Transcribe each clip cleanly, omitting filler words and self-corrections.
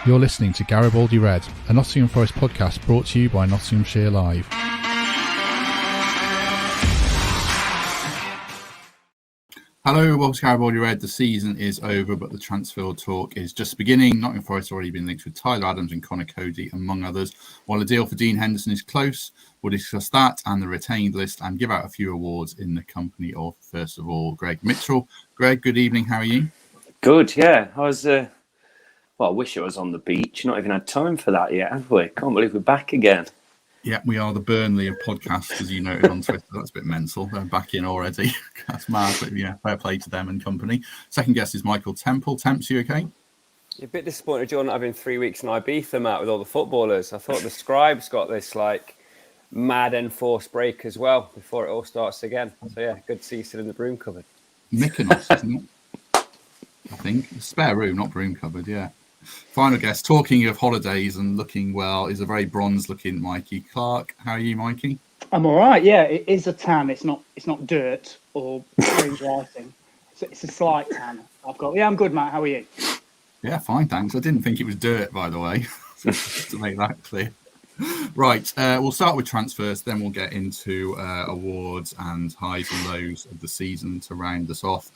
You're listening to Garibaldi Red, a Nottingham Forest podcast brought to you by Nottinghamshire Live. Hello, welcome to Garibaldi Red. The season is over, but the transfer talk is just beginning. Nottingham Forest has already been linked with Tyler Adams and Conor, Coady, among others. While the deal for Dean Henderson is close, we'll discuss that and the retained list and give out a few awards in the company of, first of all, Greg Mitchell. Greg, good evening. How are you? Good, yeah. I was, I wish I was on the beach. Not even had time for that yet, have we? Can't believe we're back again. Yeah, we are the Burnley of podcasts, as you noted on Twitter. That's a bit mental. They're back in already. That's mad, but yeah, fair play to them and company. Second guest is Michael Temple. Temps, you okay? You're a bit disappointed you're not having 3 weeks in Ibiza, Matt, with all the footballers. I thought the Scribes got this mad enforced break as well before it all starts again. So yeah, good to see you still in the broom cupboard. Mykonos, isn't it? I think. Spare room, not broom cupboard, yeah. Final guest, talking of holidays and looking well, is a very bronze-looking Mikey Clark. How are you, Mikey? I'm all right, yeah. It is a tan. It's not dirt or strange lighting. It's a slight tan I've got. Yeah, I'm good, Matt. How are you? Yeah, fine, thanks. I didn't think it was dirt, by the way, just to make that clear. Right, we'll start with transfers, then we'll get into awards and highs and lows of the season to round us off.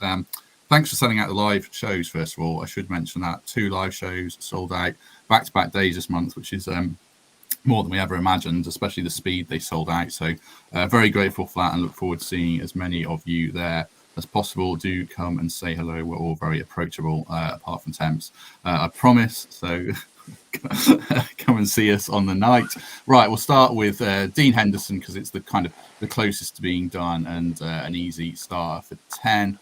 Thanks for selling out the live shows, first of all. I should mention that. 2 live shows sold out back-to-back days this month, which is more than we ever imagined, especially the speed they sold out. So very grateful for that and look forward to seeing as many of you there as possible. Do come and say hello. We're all very approachable, apart from Temps. I promise. So come and see us on the night. Right, we'll start with Dean Henderson because it's the closest to being done and an easy starter for 10.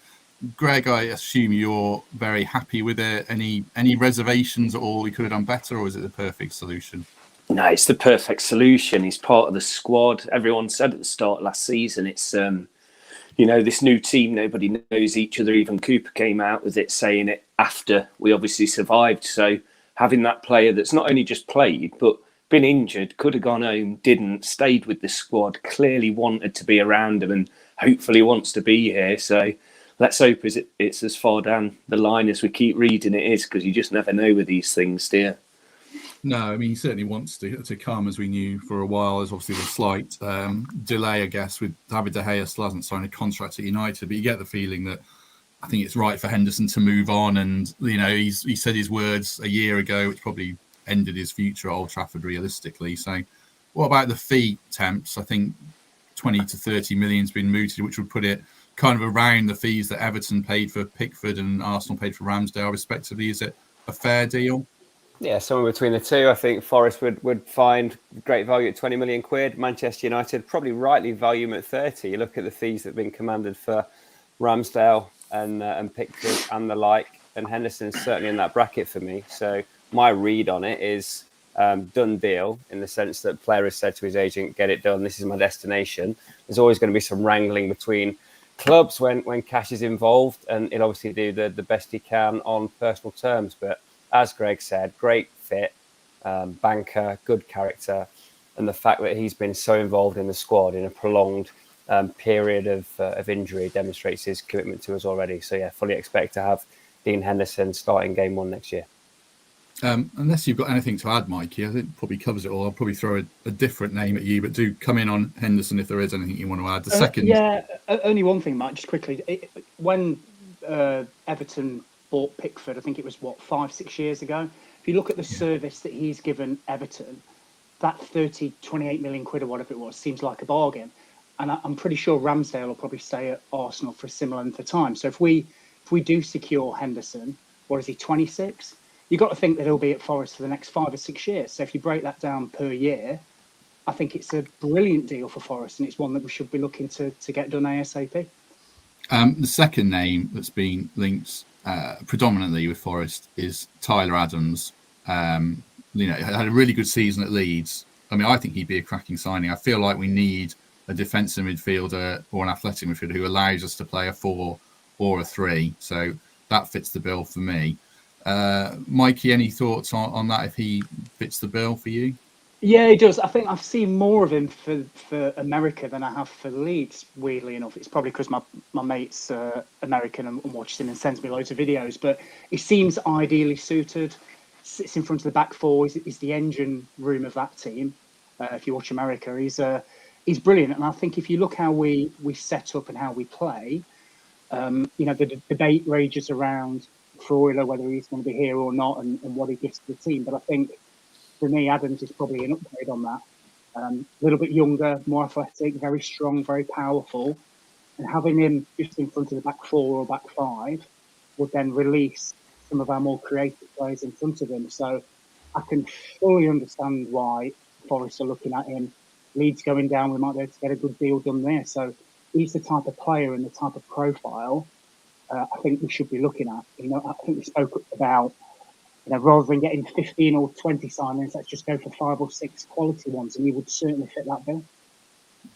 Greg, I assume you're very happy with it. Any reservations at all? He could have done better, or is it the perfect solution? No, it's the perfect solution. He's part of the squad. Everyone said at the start last season, it's this new team, nobody knows each other. Even Cooper came out with it, saying it after we obviously survived. So having that player that's not only just played, but been injured, could have gone home, didn't, stayed with the squad, clearly wanted to be around him and hopefully wants to be here. So let's hope it's as far down the line as we keep reading it is, because you just never know with these things, do you? No, I mean, he certainly wants to come, as we knew for a while. There's obviously a slight delay, I guess, with David De Gea still hasn't signed a contract at United, but you get the feeling that I think it's right for Henderson to move on. And, he said his words a year ago, which probably ended his future at Old Trafford realistically. So what about the fee, Temps? I think 20 to 30 million has been mooted, which would put it kind of around the fees that Everton paid for Pickford and Arsenal paid for Ramsdale, respectively. Is it a fair deal? Yeah, somewhere between the two. I think Forest would find great value at 20 million quid. Manchester United probably rightly value him at 30. You look at the fees that have been commanded for Ramsdale and Pickford and the like, and Henderson's certainly in that bracket for me. So my read on it is done deal, in the sense that player has said to his agent, get it done, this is my destination. There's always going to be some wrangling between clubs when cash is involved, and he'll obviously do the best he can on personal terms. But as Greg said, great fit, banker, good character, and the fact that he's been so involved in the squad in a prolonged period of injury demonstrates his commitment to us already. So yeah, fully expect to have Dean Henderson starting game 1 next year. Unless you've got anything to add, Mikey, I think it probably covers it all. I'll probably throw a different name at you, but do come in on Henderson if there is anything you want to add. The second... Yeah, only one thing, Matt, just quickly. When Everton bought Pickford, I think it was, 5-6 years ago? If you look at the service that he's given Everton, that 28 million quid or whatever it was seems like a bargain. And I'm pretty sure Ramsdale will probably stay at Arsenal for a similar length of time. So if we do secure Henderson, what is he, 26? You've got to think that he'll be at Forest for the next 5 or 6 years. So if you break that down per year, I think it's a brilliant deal for Forest, and it's one that we should be looking to get done ASAP. The second name that's been linked predominantly with Forest is Tyler Adams. Had a really good season at Leeds. I mean, I think he'd be a cracking signing. I feel like we need a defensive midfielder or an athletic midfielder who allows us to play a 4 or a 3. So that fits the bill for me. Mikey, any thoughts on that, if he fits the bill for you? Yeah, he does. I think I've seen more of him for America than I have for Leeds, weirdly enough. It's probably because my mate's American and watches him and sends me loads of videos. But he seems ideally suited. sits in front of the back four, is the engine room of that team. If you watch America, he's brilliant. And I think if you look how we set up and how we play, the debate rages around Freuler, whether he's going to be here or not, and what he gives to the team. But I think for me, Adams is probably an upgrade on that. A little bit younger, more athletic, very strong, very powerful. And having him just in front of the back four or back five would then release some of our more creative players in front of him. So I can fully understand why Forest are looking at him. Leeds going down, we might be able to get a good deal done there. So he's the type of player and the type of profile I think we should be looking at. I think we spoke about, rather than getting 15 or 20 signings, let's just go for 5 or 6 quality ones, and he would certainly fit that bill.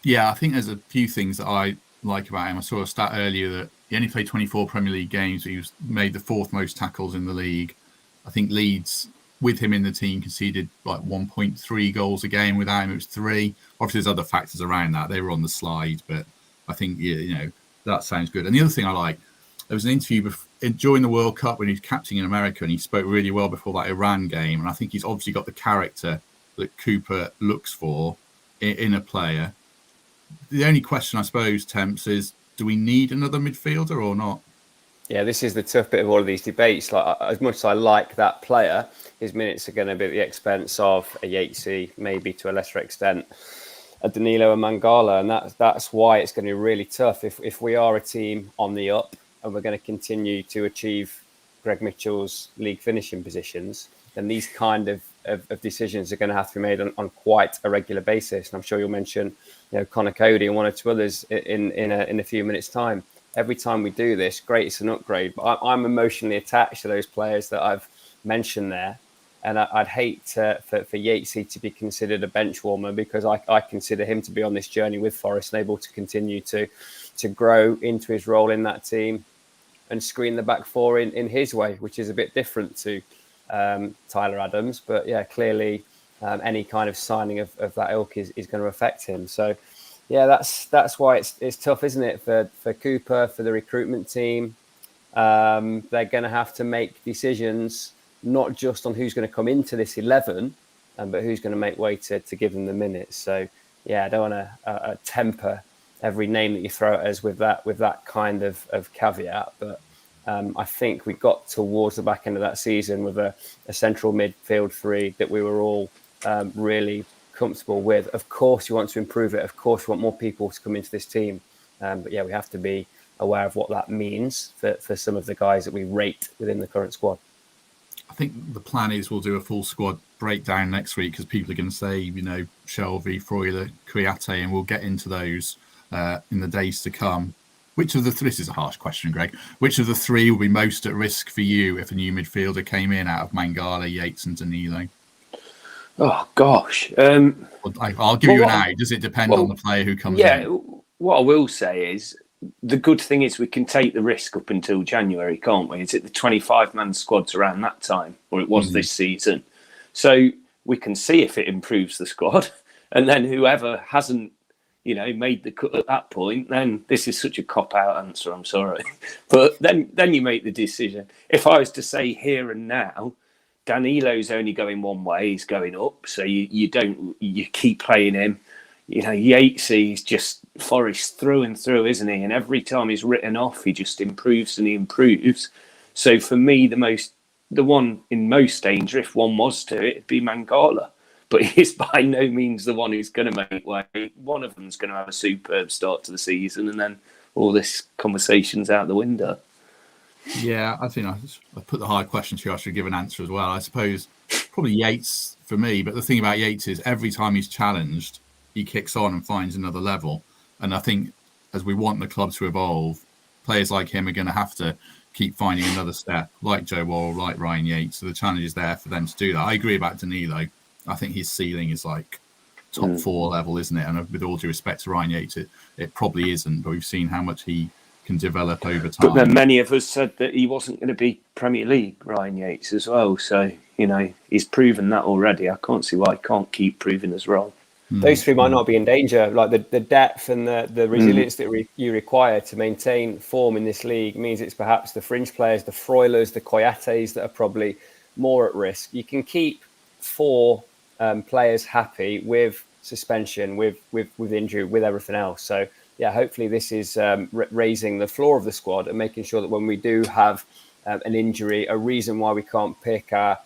Yeah, I think there's a few things that I like about him. I saw a stat earlier that he only played 24 Premier League games, but he made the 4th most tackles in the league. I think Leeds, with him in the team, conceded like 1.3 goals a game. Without him, it was 3. Obviously, there's other factors around that. They were on the slide, but I think, that sounds good. And the other thing I like, there was an interview during the World Cup when he was captaining America, and he spoke really well before that Iran game. And I think he's obviously got the character that Cooper looks for in a player. The only question, I suppose, Temps, is do we need another midfielder or not? Yeah, this is the tough bit of all of these debates. Like, as much as I like that player, his minutes are going to be at the expense of a Yatesy, maybe to a lesser extent a Danilo and Mangala, and that's why it's going to be really tough. If we are a team on the up and we're going to continue to achieve Greg Mitchell's league finishing positions, then these kind of decisions are going to have to be made on quite a regular basis. And I'm sure you'll mention, Conor, Coady, and 1 or 2 others in a few minutes' time. Every time we do this, great, it's an upgrade. But I'm emotionally attached to those players that I've mentioned there. And I'd hate for Yatesy to be considered a bench warmer, because I consider him to be on this journey with Forest and able to continue to grow into his role in that team and screen the back four in his way, which is a bit different to Tyler Adams. But yeah, clearly any kind of signing of that ilk is going to affect him. So yeah, that's why it's tough, isn't it, for Cooper, for the recruitment team. They're going to have to make decisions not just on who's going to come into this 11, but who's going to make way to give them the minutes. So yeah, I don't want to temper every name that you throw at us with that kind of caveat. But I think we got towards the back end of that season with a central midfield 3 that we were all really comfortable with. Of course, you want to improve it. Of course, you want more people to come into this team. But yeah, we have to be aware of what that means for some of the guys that we rate within the current squad. I think the plan is we'll do a full squad breakdown next week, because people are going to say, Shelby, Freuler, Kouyaté, and we'll get into those in the days to come. Which of the three, this is a harsh question, Greg, which of the 3 will be most at risk for you if a new midfielder came in out of Mangala, Yates and Danilo? Oh, gosh. I'll give you an out. Does it depend on the player who comes in? Yeah, what I will say is, the good thing is we can take the risk up until January, can't we? Is it the 25-man squads around that time, or it was this season? So we can see if it improves the squad, and then whoever hasn't, made the cut at that point, then this is such a cop-out answer. I'm sorry, but then you make the decision. If I was to say here and now, Danilo's only going one way; he's going up. So you keep playing him. Yatesy is just Forest through and through, isn't he? And every time he's written off, he just improves and he improves. So for me, the one in most danger, if one was to, it'd be Mangala. But he's by no means the one who's going to make way. One of them's going to have a superb start to the season, and then all this conversation's out the window. Yeah, I think I put the hard question to you. I should give an answer as well. I suppose probably Yates for me. But the thing about Yates is every time he's challenged, he kicks on and finds another level. And I think as we want the club to evolve, players like him are going to have to keep finding another step, like Joe Worrell, like Ryan Yates. So the challenge is there for them to do that. I agree about Danilo. I think his ceiling is like top 4 level, isn't it? And with all due respect to Ryan Yates, it probably isn't. But we've seen how much he can develop over time. But then many of us said that he wasn't going to be Premier League, Ryan Yates, as well. So, he's proven that already. I can't see why he can't keep proving us wrong. Those 3 might not be in danger. Like the depth and the resilience that you require to maintain form in this league means it's perhaps the fringe players, the Freulers, the Kouyatés that are probably more at risk. You can keep 4 players happy with suspension, with injury, with everything else. So yeah, hopefully this is raising the floor of the squad and making sure that when we do have an injury, a reason why we can't pick our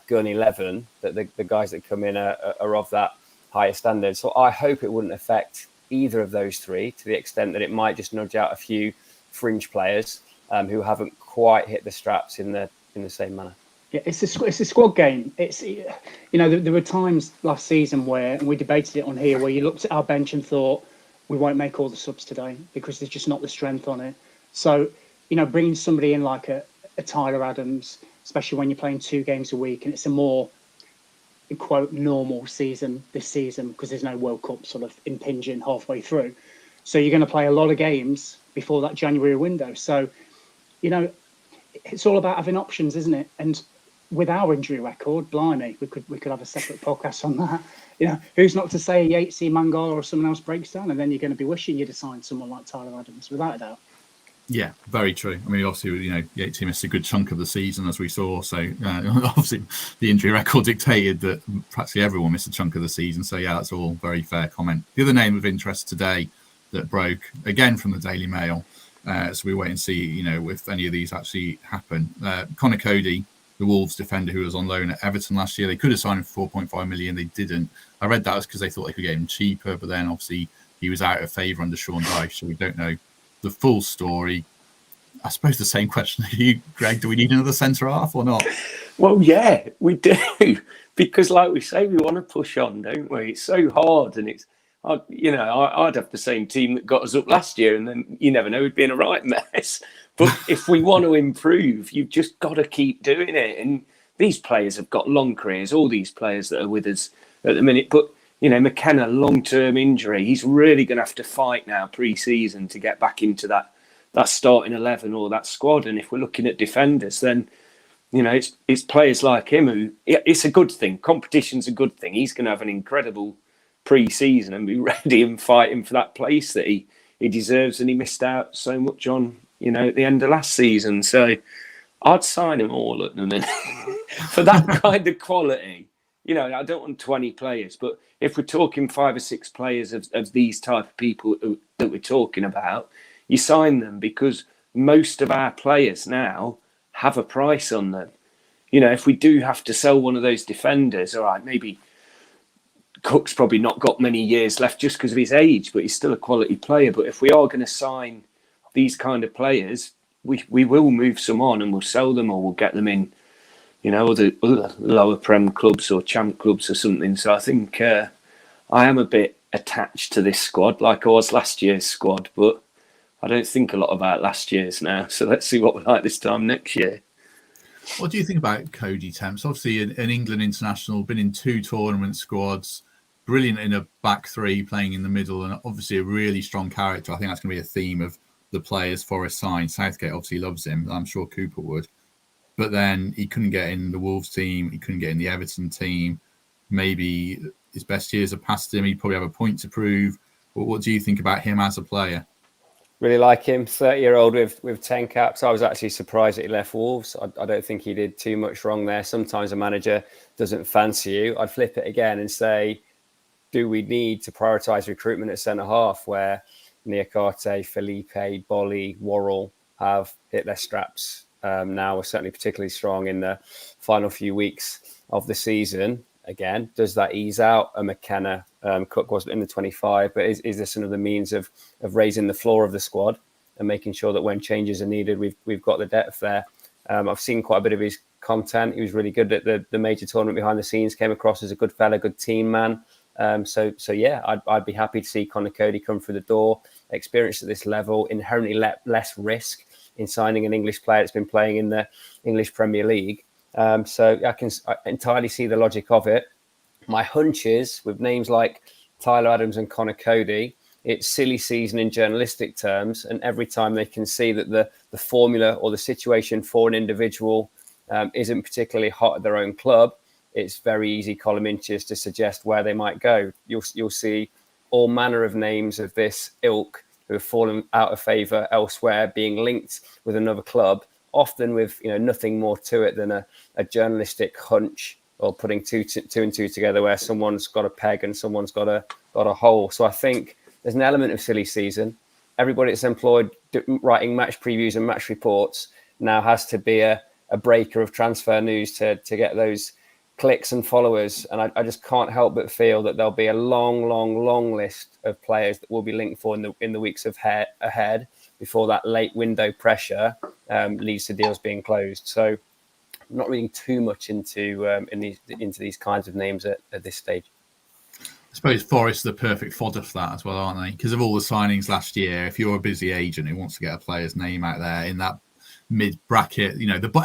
gun 11, that the guys that come in are of that higher standard. So I hope it wouldn't affect either of those 3 to the extent that it might just nudge out a few fringe players who haven't quite hit the straps in the same manner. Yeah, it's a squad game. It's, you know, there were times last season where, and we debated it on here, where you looked at our bench and thought, we won't make all the subs today because there's just not the strength on it. So, you know, bringing somebody in like a Tyler Adams, especially when you're playing 2 games a week, and it's a more, in quote, normal season this season because there's no World Cup sort of impinging halfway through. So you're going to play a lot of games before that January window. So, you know, it's all about having options, isn't it? And with our injury record, blimey, we could have a separate podcast on that. You know, who's not to say Yatesy, Mangala or someone else breaks down, and then you're going to be wishing you'd assigned someone like Tyler Adams, without a doubt. Yeah, very true. I mean, obviously, you know, Yatesy missed a good chunk of the season, as we saw. So, obviously, the injury record dictated that practically everyone missed a chunk of the season. So, yeah, that's all very fair comment. The other name of interest today that broke, again from the Daily Mail, so we wait and see, you know, if any of these actually happen. Conor Coady, the Wolves defender who was on loan at Everton last year, they could have signed him for 4.5 million. They didn't. I read that was because they thought they could get him cheaper, but then obviously he was out of favour under Sean Dyche, so we don't know the full story. I suppose the same question to you, Greg. Do we need another centre half or not? Well, yeah, we do, because like we say, we want to push on, don't we? It's so hard, and it's, you know, I'd have the same team that got us up last year, and then you never know, we'd be in a right mess. But if we want to improve, you've just got to keep doing it. And these players have got long careers, all these players that are with us at the minute. But, you know, McKenna, long-term injury, he's really going to have to fight now pre-season to get back into that starting 11 or that squad. And if we're looking at defenders, then, you know, it's players like him who, it's a good thing. Competition's a good thing. He's going to have an incredible pre-season and be ready and fighting for that place that he deserves, and he missed out so much on, you know, at the end of last season. So I'd sign them all at the minute for that kind of quality. You know, I don't want 20 players, but if we're talking 5 or 6 players of these type of people that we're talking about, you sign them, because most of our players now have a price on them. You know, if we do have to sell one of those defenders, all right, maybe Cook's probably not got many years left just because of his age, but he's still a quality player. But if we are going to sign these kind of players, we will move some on and we'll sell them, or we'll get them in, you know, other lower Prem clubs or Champ clubs or something. So I think I am a bit attached to this squad, like I was last year's squad, but I don't think a lot about last year's now. So let's see what we're like this time next year. What do you think about Coady, Temps? Obviously, an England international, been in 2 tournament squads, brilliant in a back 3, playing in the middle, and obviously a really strong character. I think that's going to be a theme of the players Forest signed. Southgate obviously loves him. I'm sure Cooper would. But then he couldn't get in the Wolves team. He couldn't get in the Everton team. Maybe his best years have passed him. He'd probably have a point to prove. But what do you think about him as a player? Really like him, 30-year-old with 10 caps. I was actually surprised that he left Wolves. I don't think he did too much wrong there. Sometimes a manager doesn't fancy you. I'd flip it again and say, do we need to prioritise recruitment at centre-half, where Niakate, Felipe, Bolly, Worrell have hit their straps now? We're certainly particularly strong in the final few weeks of the season. Again, does that ease out a McKenna? Cook wasn't in the 25, but is this another means of raising the floor of the squad and making sure that when changes are needed, we've got the depth there? I've seen quite a bit of his content. He was really good at the major tournament behind the scenes, came across as a good fella, good team man. So yeah, I'd be happy to see Conor Coady come through the door, experienced at this level, inherently less risk in signing an English player that's been playing in the English Premier League. So I can entirely see the logic of it. My hunch is, with names like Tyler Adams and Conor Coady, it's silly season in journalistic terms, and every time they can see that the formula or the situation for an individual isn't particularly hot at their own club, it's very easy column inches to suggest where they might go. You'll see all manner of names of this ilk who have fallen out of favour elsewhere being linked with another club often with nothing more to it than a journalistic hunch or putting two and two together where someone's got a peg and someone's got a hole. So I think there's an element of silly season. Everybody that's employed writing match previews and match reports now has to be a breaker of transfer news to get those clicks and followers. And I just can't help but feel that there'll be a long list of players that will be linked for in the weeks ahead before that late window pressure leads to deals being closed. So I'm not reading too much into these kinds of names at this stage. I suppose Forest are the perfect fodder for that as well, aren't they? Because of all the signings last year, if you're a busy agent who wants to get a player's name out there in that mid bracket,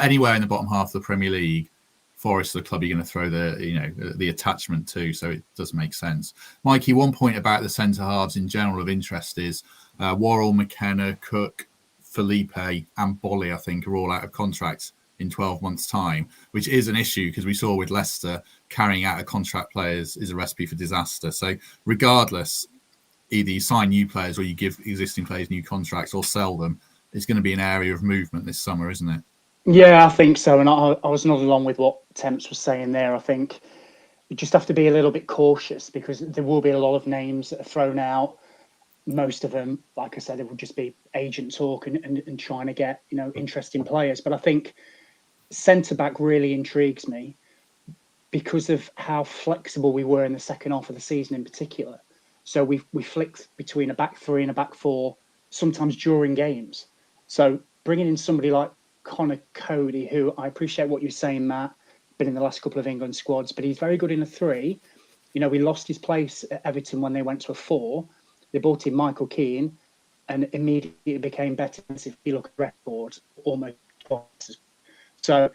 anywhere in the bottom half of the Premier League, Forest are the club you're going to throw the attachment to. So it does make sense. Mikey, one point about the centre halves in general of interest is Worrell, McKenna, Cook, Felipe, and Bolly, I think, are all out of contracts in 12 months' time, which is an issue because we saw with Leicester carrying out a contract players is a recipe for disaster. So regardless, either you sign new players or you give existing players new contracts or sell them, it's going to be an area of movement this summer, isn't it? Yeah, I think so. And I was nodding along with what Temps was saying there. I think you just have to be a little bit cautious because there will be a lot of names that are thrown out. Most of them, like I said, it will just be agent talk and trying to get, interesting players. But I think centre-back really intrigues me because of how flexible we were in the second half of the season in particular. So we flicked between a back three and a back four, sometimes during games. So bringing in somebody like Conor Coady, who I appreciate what you're saying, Matt, been in the last couple of England squads, but he's very good in a three. We lost his place at Everton when they went to a four. They brought in Michael Keane and immediately became better. If you look at the record, almost twice. So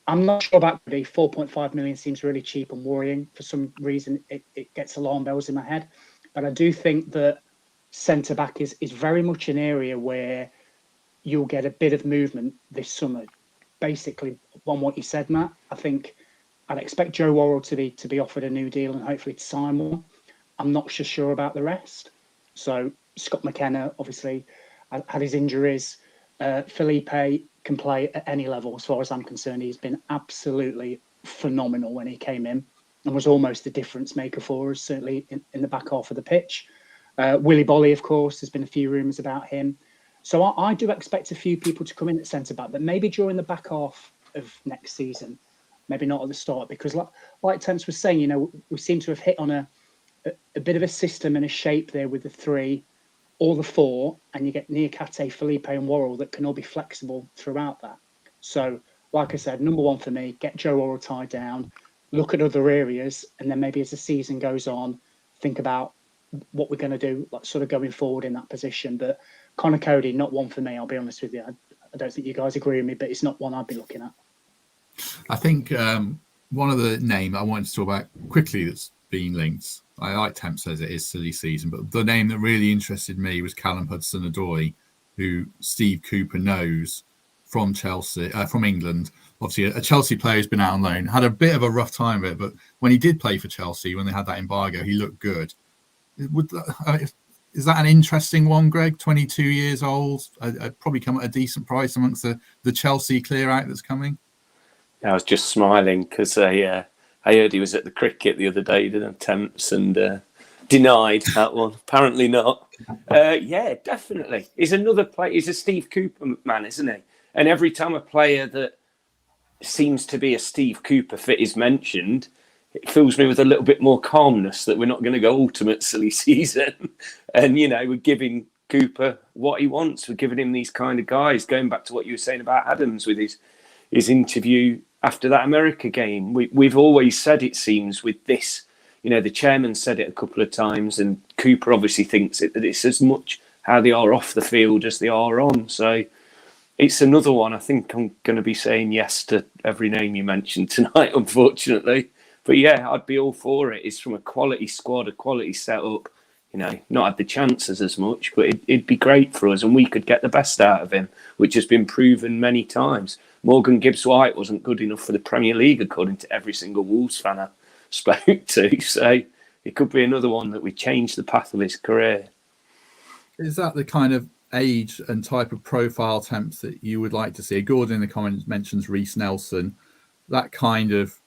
I'm not sure about Coady. 4.5 million seems really cheap and worrying. For some reason, it gets alarm bells in my head. But I do think that centre-back is very much an area where you'll get a bit of movement this summer. Basically, on what you said, Matt, I think I'd expect Joe Worrell to be offered a new deal and hopefully to sign one. I'm not so sure about the rest. So Scott McKenna, obviously, had his injuries. Felipe can play at any level, as far as I'm concerned. He's been absolutely phenomenal when he came in and was almost the difference maker for us, certainly in the back half of the pitch. Willy Bolly, of course, there's been a few rumours about him. So I do expect a few people to come in at centre-back, but maybe during the back half of next season, maybe not at the start, because like Temps was saying, we seem to have hit on a bit of a system and a shape there with the three or the four, and you get Niakate, Felipe and Worrell that can all be flexible throughout that. So, like I said, number one for me, get Joe Worrell tied down, look at other areas, and then maybe as the season goes on, think about what we're going to do, like sort of going forward in that position. But Conor Coady, not one for me, I'll be honest with you. I don't think you guys agree with me, but it's not one I'd be looking at. I think one of the name I wanted to talk about quickly that's being linked, I like Temp says it is silly season, but the name that really interested me was Callum Hudson-Odoi, who Steve Cooper knows from Chelsea, from England. Obviously, a Chelsea player who's been out on loan, had a bit of a rough time of it, but when he did play for Chelsea, when they had that embargo, he looked good. Is that an interesting one, Greg? 22 years old, probably come at a decent price amongst the Chelsea clear out that's coming. I was just smiling because I heard he was at the cricket the other day, did attempts and denied that one. Apparently not. Yeah, definitely. He's another player. He's a Steve Cooper man, isn't he? And every time a player that seems to be a Steve Cooper fit is mentioned, it fills me with a little bit more calmness that we're not going to go ultimate silly season. And, we're giving Cooper what he wants. We're giving him these kind of guys. Going back to what you were saying about Adams with his interview after that America game. We've always said, it seems, with this, the chairman said it a couple of times, and Cooper obviously thinks that it's as much how they are off the field as they are on. So it's another one. I think I'm going to be saying yes to every name you mentioned tonight, unfortunately. But yeah, I'd be all for it. It's from a quality squad, a quality setup. Not had the chances as much, but it'd be great for us, and we could get the best out of him, which has been proven many times. Morgan Gibbs-White wasn't good enough for the Premier League, according to every single Wolves fan I spoke to. So it could be another one that we change the path of his career. Is that the kind of age and type of profile temps that you would like to see? Gordon in the comments mentions Reece Nelson, that kind of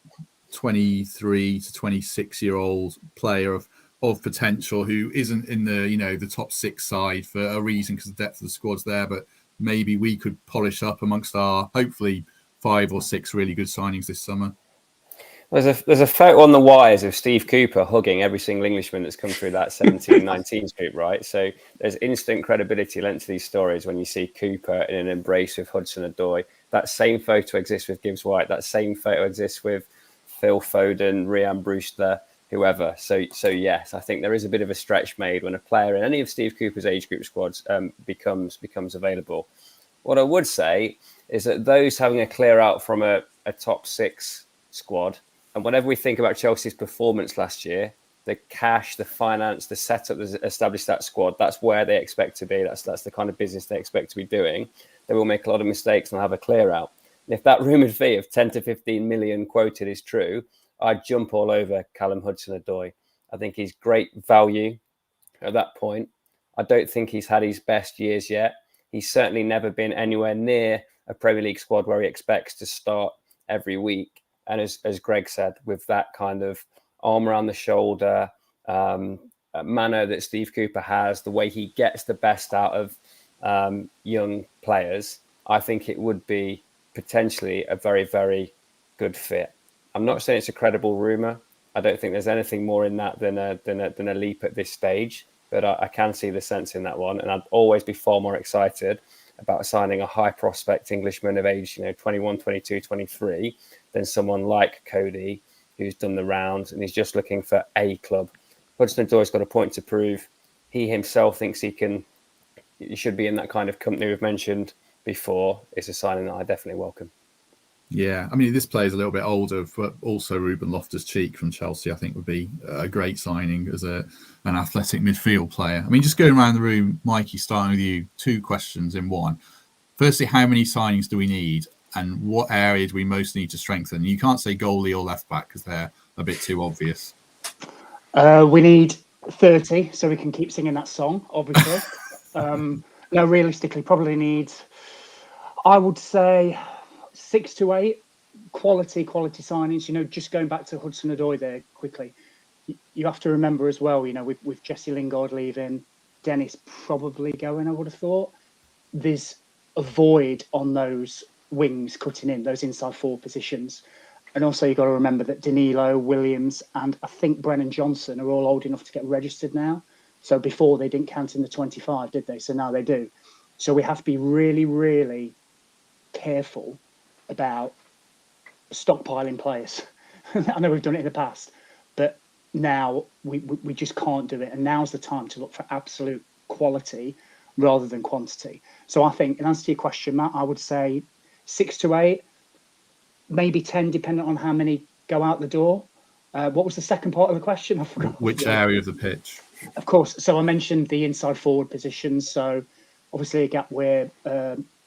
23 to 26-year-old player of potential who isn't in the the top 6 side for a reason because the depth of the squad's there, but maybe we could polish up amongst our hopefully 5 or 6 really good signings this summer. There's a photo on the wires of Steve Cooper hugging every single Englishman that's come through that 17-19 group, right? So there's instant credibility lent to these stories when you see Cooper in an embrace with Hudson-Odoi. That same photo exists with Gibbs White. That same photo exists with Phil Foden, Rhian Brewster, whoever. So yes, I think there is a bit of a stretch made when a player in any of Steve Cooper's age group squads becomes available. What I would say is that those having a clear out from a top 6 squad, and whenever we think about Chelsea's performance last year, the cash, the finance, the setup that established that squad, that's where they expect to be. That's the kind of business they expect to be doing. They will make a lot of mistakes and have a clear out. And if that rumoured fee of 10 to 15 million quoted is true, I'd jump all over Callum Hudson-Odoi. I think he's great value at that point. I don't think he's had his best years yet. He's certainly never been anywhere near a Premier League squad where he expects to start every week. And as Greg said, with that kind of arm around the shoulder manner that Steve Cooper has, the way he gets the best out of young players, I think it would be potentially a very, very good fit. I'm not saying it's a credible rumour. I don't think there's anything more in that than a leap at this stage. But I can see the sense in that one. And I'd always be far more excited about signing a high prospect Englishman of age, 21, 22, 23, than someone like Coady, who's done the rounds and he's just looking for a club. Hudson-Odoi's got a point to prove. He himself thinks he should be in that kind of company we've mentioned before. It's a signing that I definitely welcome. Yeah, I mean, this player's a little bit older, but also Ruben Loftus-Cheek from Chelsea, I think, would be a great signing as an athletic midfield player. I mean, just going around the room, Mikey, starting with you, 2 questions in one. Firstly, how many signings do we need? And what area do we most need to strengthen? You can't say goalie or left back because they're a bit too obvious. We need 30 so we can keep singing that song, obviously. No, realistically, probably need, I would say, 6 to 8 quality signings. Just going back to Hudson-Odoi there quickly, you have to remember as well, with Jesse Lingard leaving, Dennis probably going, I would have thought, there's a void on those wings cutting in, those inside 4 positions. And also you've got to remember that Danilo, Williams, and I think Brennan Johnson are all old enough to get registered now. So before they didn't count in the 25, did they? So now they do. So we have to be really, really careful about stockpiling players. I know we've done it in the past, but now we just can't do it. And now's the time to look for absolute quality rather than quantity. So I think, in answer to your question, Matt, I would say 6 to 8, maybe 10, depending on how many go out the door. What was the second part of the question? I forgot. Which area of the pitch? Of course. So I mentioned the inside forward positions. So obviously a gap where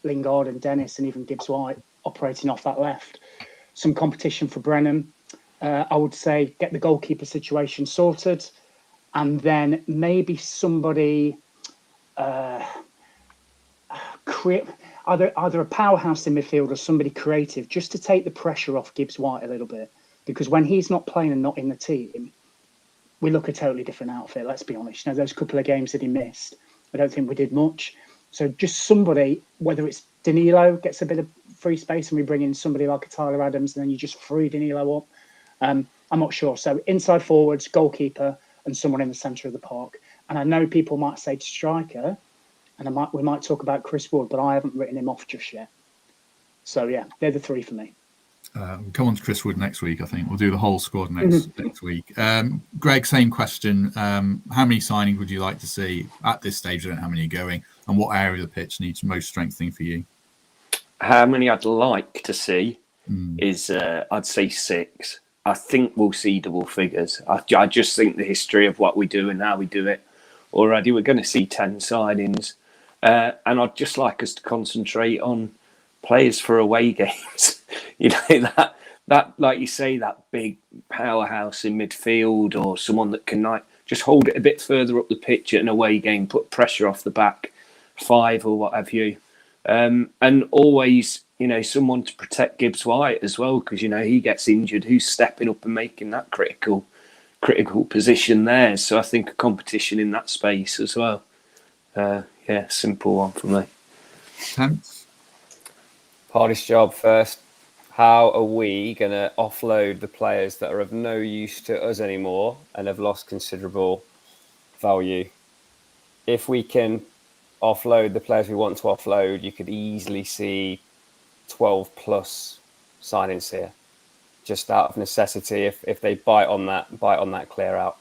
Lingard and Dennis and even Gibbs White operating off that left. Some competition for Brennan. I would say get the goalkeeper situation sorted, and then maybe somebody create either a powerhouse in midfield or somebody creative, just to take the pressure off Gibbs White a little bit. Because when he's not playing and not in the team, we look a totally different outfit. Let's be honest. Those couple of games that he missed, I don't think we did much. So just somebody, whether it's Danilo gets a bit of free space and we bring in somebody like a Tyler Adams, and then you just free Danilo up. I'm not sure. So inside forwards, goalkeeper, and someone in the centre of the park. And I know people might say to striker, and we might talk about Chris Wood, but I haven't written him off just yet. So yeah, they're the 3 for me. We'll come on to Chris Wood next week, I think. We'll do the whole squad next week. Greg, same question. How many signings would you like to see at this stage? I don't know how many are going. And what area of the pitch needs most strengthening for you? How many I'd like to see is, I'd say 6. I think we'll see double figures. I just think the history of what we do and how we do it already, we're going to see 10 signings. And I'd just like us to concentrate on players for away games. that like you say, that big powerhouse in midfield, or someone that can just hold it a bit further up the pitch at an away game, put pressure off the back. 5 or what have you. And always, someone to protect Gibbs White as well, because, he gets injured. Who's stepping up and making that critical position there? So I think a competition in that space as well. Simple one for me. Temps? Hardest job first. How are we going to offload the players that are of no use to us anymore and have lost considerable value? If we can offload the players we want to offload, you could easily see 12 plus signings here, just out of necessity. If they bite on that clear out,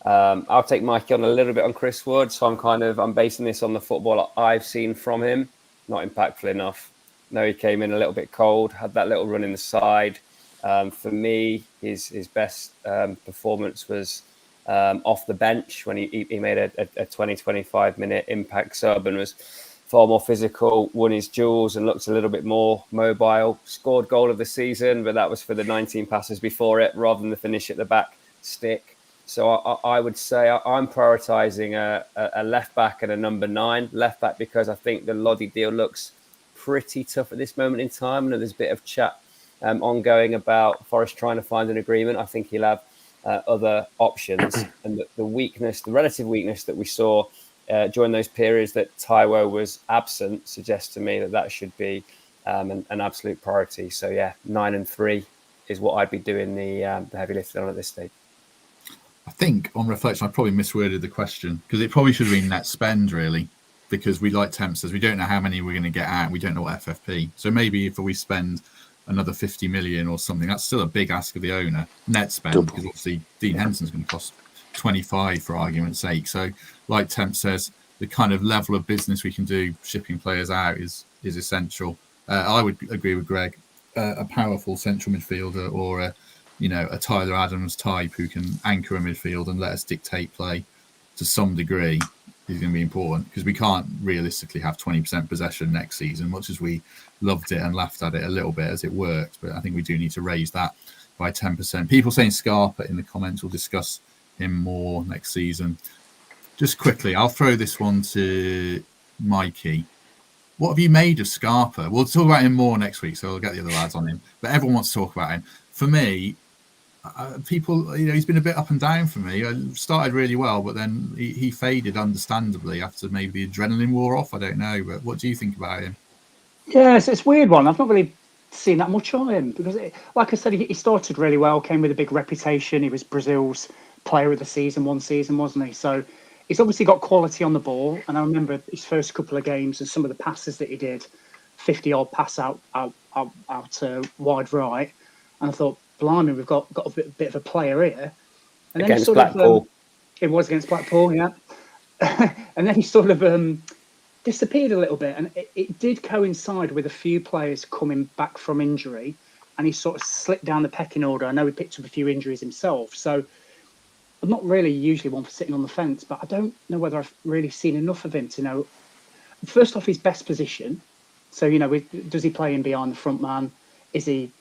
I'll take Mikey on a little bit on Chris Wood. So I'm basing this on the football I've seen from him. Not impactful enough. No, he came in a little bit cold, had that little run in the side. For me, his best performance was off the bench when he made a 20-25 minute impact sub and was far more physical, won his duels and looked a little bit more mobile. Scored goal of the season, but that was for the 19 passes before it rather than the finish at the back stick. So I would say I'm prioritising a left back and a number 9. Left back because I think the Loddy deal looks pretty tough at this moment in time. And there's a bit of chat ongoing about Forest trying to find an agreement. I think he'll have other options. And the relative weakness that we saw during those periods that Taiwo was absent suggests to me that should be an absolute priority. So 9 and 3 is what I'd be doing the heavy lifting on at this stage. I think on reflection, I probably misworded the question because it probably should have been net spend really, because we like Tempsters. We don't know how many we're going to get out. We don't know what FFP. So maybe if we spend another 50 million or something, that's still a big ask of the owner. Net spend, because obviously Dean Henderson's going to cost 25 for argument's sake. So like Temp says, the kind of level of business we can do shipping players out is essential. I would agree with Greg. A powerful central midfielder or a Tyler Adams type who can anchor a midfield and let us dictate play to some degree is going to be important, because we can't realistically have 20% possession next season, much as we loved it and laughed at it a little bit as it worked. But I think we do need to raise that by 10%. People saying Scarpa in the comments, will discuss him more next season. Just quickly, I'll throw this one to Mikey. What have you made of Scarpa? We'll talk about him more next week, so I'll get the other lads on him. But everyone wants to talk about him. For me, people, he's been a bit up and down for me. I started really well, but then he faded understandably after maybe the adrenaline wore off. I don't know, but what do you think about him? Yeah, it's a weird one. I've not really seen that much of him because, like I said, he started really well, came with a big reputation. He was Brazil's player of the season one season, wasn't he? So he's obviously got quality on the ball. And I remember his first couple of games and some of the passes that he did, 50-odd pass out wide right. And I thought, blimey, we've got a bit of a player here. And against then Blackpool. It was against Blackpool, yeah. And then he sort of disappeared a little bit. And it did coincide with a few players coming back from injury. And he sort of slipped down the pecking order. I know he picked up a few injuries himself. So I'm not really usually one for sitting on the fence, but I don't know whether I've really seen enough of him to know, first off, his best position. So, does he play in behind the front man? Is he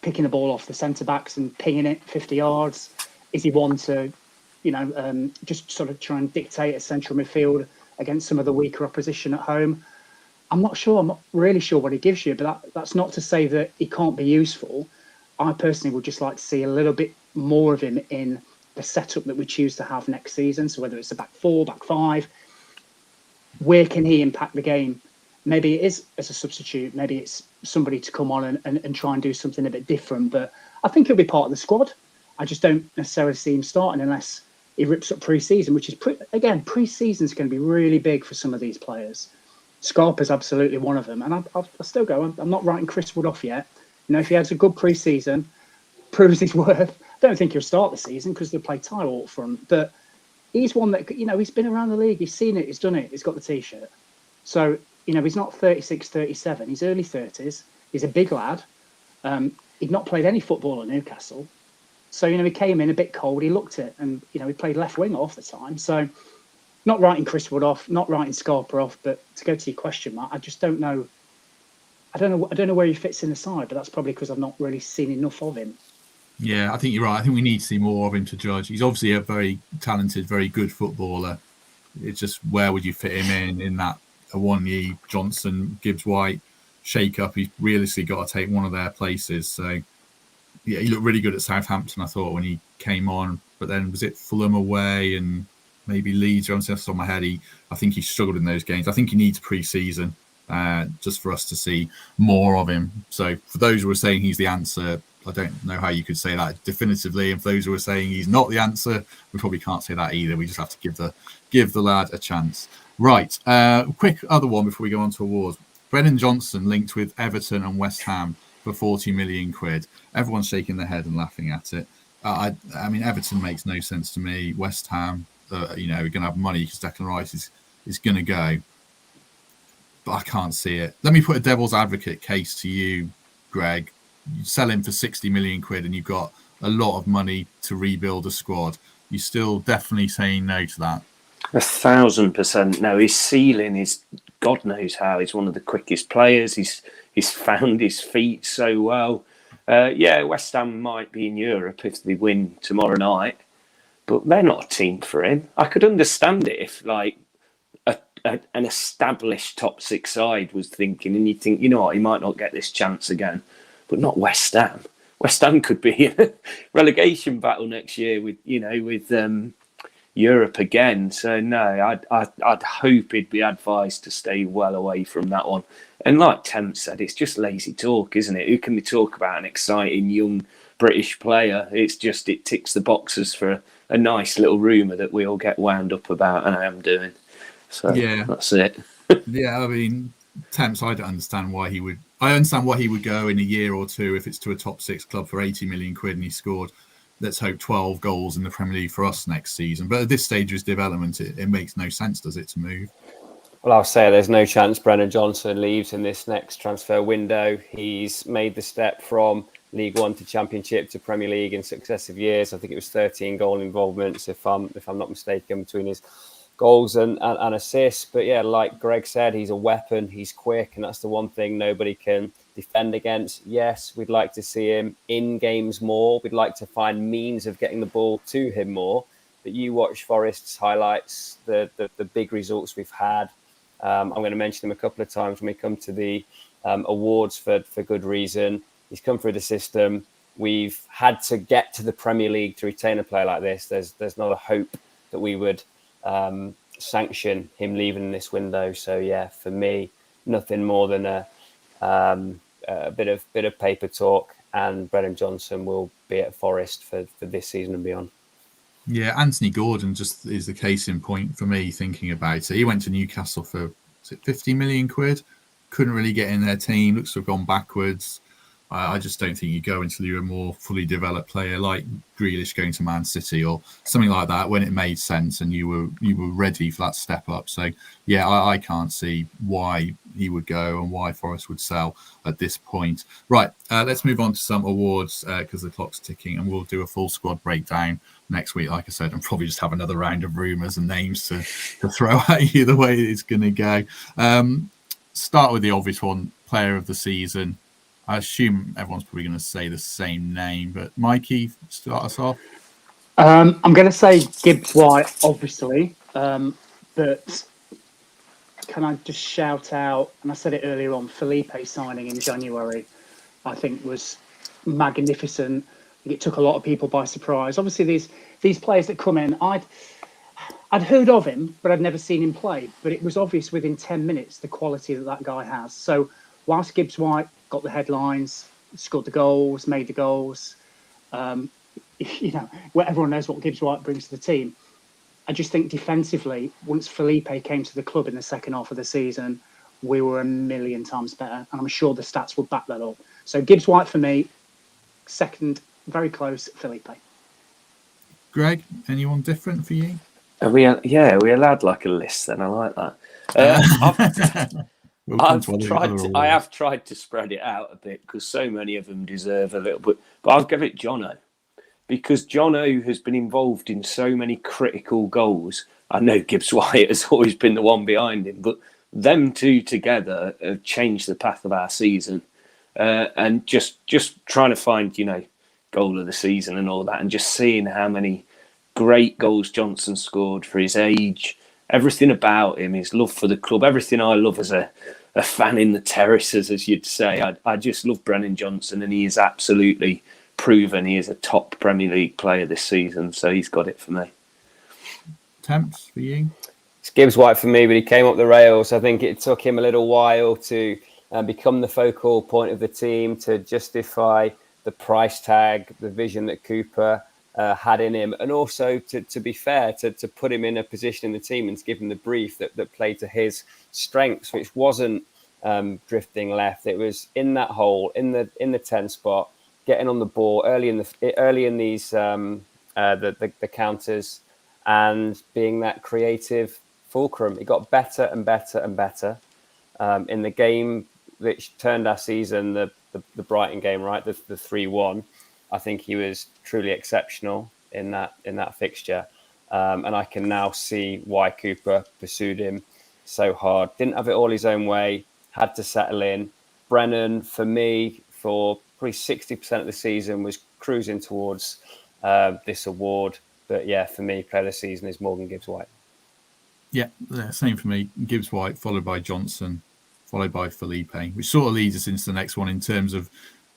picking the ball off the centre-backs and pinging it 50 yards? Is he one to, just sort of try and dictate a central midfield against some of the weaker opposition at home? I'm not sure. I'm not really sure what he gives you, but that's not to say that he can't be useful. I personally would just like to see a little bit more of him in the setup that we choose to have next season. So whether it's a back 4, back 5, where can he impact the game? Maybe it is as a substitute. Maybe it's somebody to come on and try and do something a bit different. But I think he'll be part of the squad. I just don't necessarily see him starting unless he rips up pre-season, which is, pre-season is going to be really big for some of these players. Scarpa's absolutely one of them. And I still go, I'm not writing Chris Wood off yet. If he has a good pre-season, proves his worth, I don't think he'll start the season because they'll play Taiwo up front. But he's one that, he's been around the league. He's seen it. He's done it. He's got the T-shirt. So, he's not 36, 37. He's early 30s. He's a big lad. He'd not played any football at Newcastle. So, he came in a bit cold. He looked it. And, he played left wing off the time. So, not writing Chris Wood off, not writing Scarpa off. But to go to your question, Matt, I just don't know. I don't know where he fits in the side. But that's probably because I've not really seen enough of him. Yeah, I think you're right. I think we need to see more of him to judge. He's obviously a very talented, very good footballer. It's just where would you fit him in that a 1 year Johnson, Gibbs White shake up. He's realistically got to take one of their places. So yeah, he looked really good at Southampton, I thought, when he came on. But then was it Fulham away and maybe Leeds? I'm just on my head. I think he struggled in those games. I think he needs pre-season just for us to see more of him. So for those who are saying he's the answer, I don't know how you could say that definitively. And for those who are saying he's not the answer, we probably can't say that either. We just have to give the lad a chance. Right. Quick other one before we go on to awards. Brennan Johnson linked with Everton and West Ham for 40 million quid. Everyone's shaking their head and laughing at it. I mean, Everton makes no sense to me. West Ham, we're going to have money because Declan Rice is going to go. But I can't see it. Let me put a devil's advocate case to you, Greg. You sell him for 60 million quid and you've got a lot of money to rebuild a squad. You're still definitely saying no to that? 1,000% no. His ceiling is God knows how. He's one of the quickest players. He's found his feet so well. West Ham might be in Europe if they win tomorrow night, but they're not a team for him. I could understand it if like an established top six side was thinking, and you think, you know what, he might not get this chance again, but not West Ham. West Ham could be in a relegation battle next year with Europe again. So no, I'd hope he'd be advised to stay well away from that one. And like Temp said, it's just lazy talk, isn't it? Who can we talk about an exciting young British player? It's just, it ticks the boxes for a nice little rumour that we all get wound up about, and I am doing. So yeah, that's it. Yeah, I mean, Temps, I don't understand why he would. I understand why he would go in a year or two if it's to a top six club for 80 million quid and he scored, let's hope, 12 goals in the Premier League for us next season. But at this stage of his development, it makes no sense, does it, to move? Well, I'll say there's no chance Brennan Johnson leaves in this next transfer window. He's made the step from League One to Championship to Premier League in successive years. I think it was 13 goal involvements, if I'm not mistaken, between his goals and assists. But yeah, like Greg said, he's a weapon. He's quick, and that's the one thing nobody can defend against. Yes, we'd like to see him in games more. We'd like to find means of getting the ball to him more. But you watch Forest's highlights, the big results we've had. I'm going to mention them a couple of times when we come to the awards for good reason. He's come through the system. We've had to get to the Premier League to retain a player like this. There's not a hope that we would sanction him leaving in this window. So yeah, for me, nothing more than a bit of paper talk, and Brennan Johnson will be at Forest for this season and beyond. Yeah, Anthony Gordon just is the case in point for me thinking about it. He went to Newcastle for 50 million quid. Couldn't really get in their team. Looks to have gone backwards. I just don't think you go until you're a more fully developed player like Grealish going to Man City or something like that when it made sense and you were ready for that step up. So yeah, I can't see why he would go and why Forest would sell at this point. Right, let's move on to some awards because the clock's ticking, and we'll do a full squad breakdown next week, like I said, and probably just have another round of rumours and names to throw at you the way it's going to go. Start with the obvious one, player of the season. I assume everyone's probably going to say the same name, but Mikey, start us off. I'm going to say Gibbs White, obviously, but can I just shout out, and I said it earlier on, Felipe signing in January, I think was magnificent. I think it took a lot of people by surprise. Obviously, these players that come in, I'd heard of him, but I'd never seen him play. But it was obvious within 10 minutes the quality that guy has. So whilst Gibbs White got the headlines, scored the goals, made the goals, where everyone knows what Gibbs White brings to the team. I just think defensively, once Felipe came to the club in the second half of the season, we were a million times better. And I'm sure the stats will back that up. So Gibbs White for me, second, very close, Felipe. Greg, anyone different for you? Are we allowed like a list then? I like that. I have tried to spread it out a bit because so many of them deserve a little bit, but I'll give it Jono, because Jono has been involved in so many critical goals. I know Gibbs White has always been the one behind him, but them two together have changed the path of our season. And just trying to find, goal of the season and all that, and just seeing how many great goals Johnson scored for his age, everything about him, his love for the club, everything I love as a fan in the terraces, as you'd say. I just love Brennan Johnson, and he is absolutely proven he is a top Premier League player this season. So he's got it for me. Temps for you? It's Gibbs White for me, but he came up the rails. I think it took him a little while to become the focal point of the team, to justify the price tag, the vision that Cooper had in him, and also to be fair, to put him in a position in the team and to give him the brief that played to his strengths, which wasn't drifting left. It was in that hole, in the 10 spot, getting on the ball early in these the counters, and being that creative fulcrum. It got better and better and better in the game which turned our season, the Brighton game, right, the 3-1. I think he was truly exceptional in that fixture, and I can now see why Cooper pursued him so hard. Didn't have it all his own way, had to settle in. Brennan, for me, for probably 60% of the season, was cruising towards this award. But yeah, for me, player of the season is Morgan Gibbs White. Yeah, same for me. Gibbs White, followed by Johnson, followed by Felipe, which sort of leads us into the next one in terms of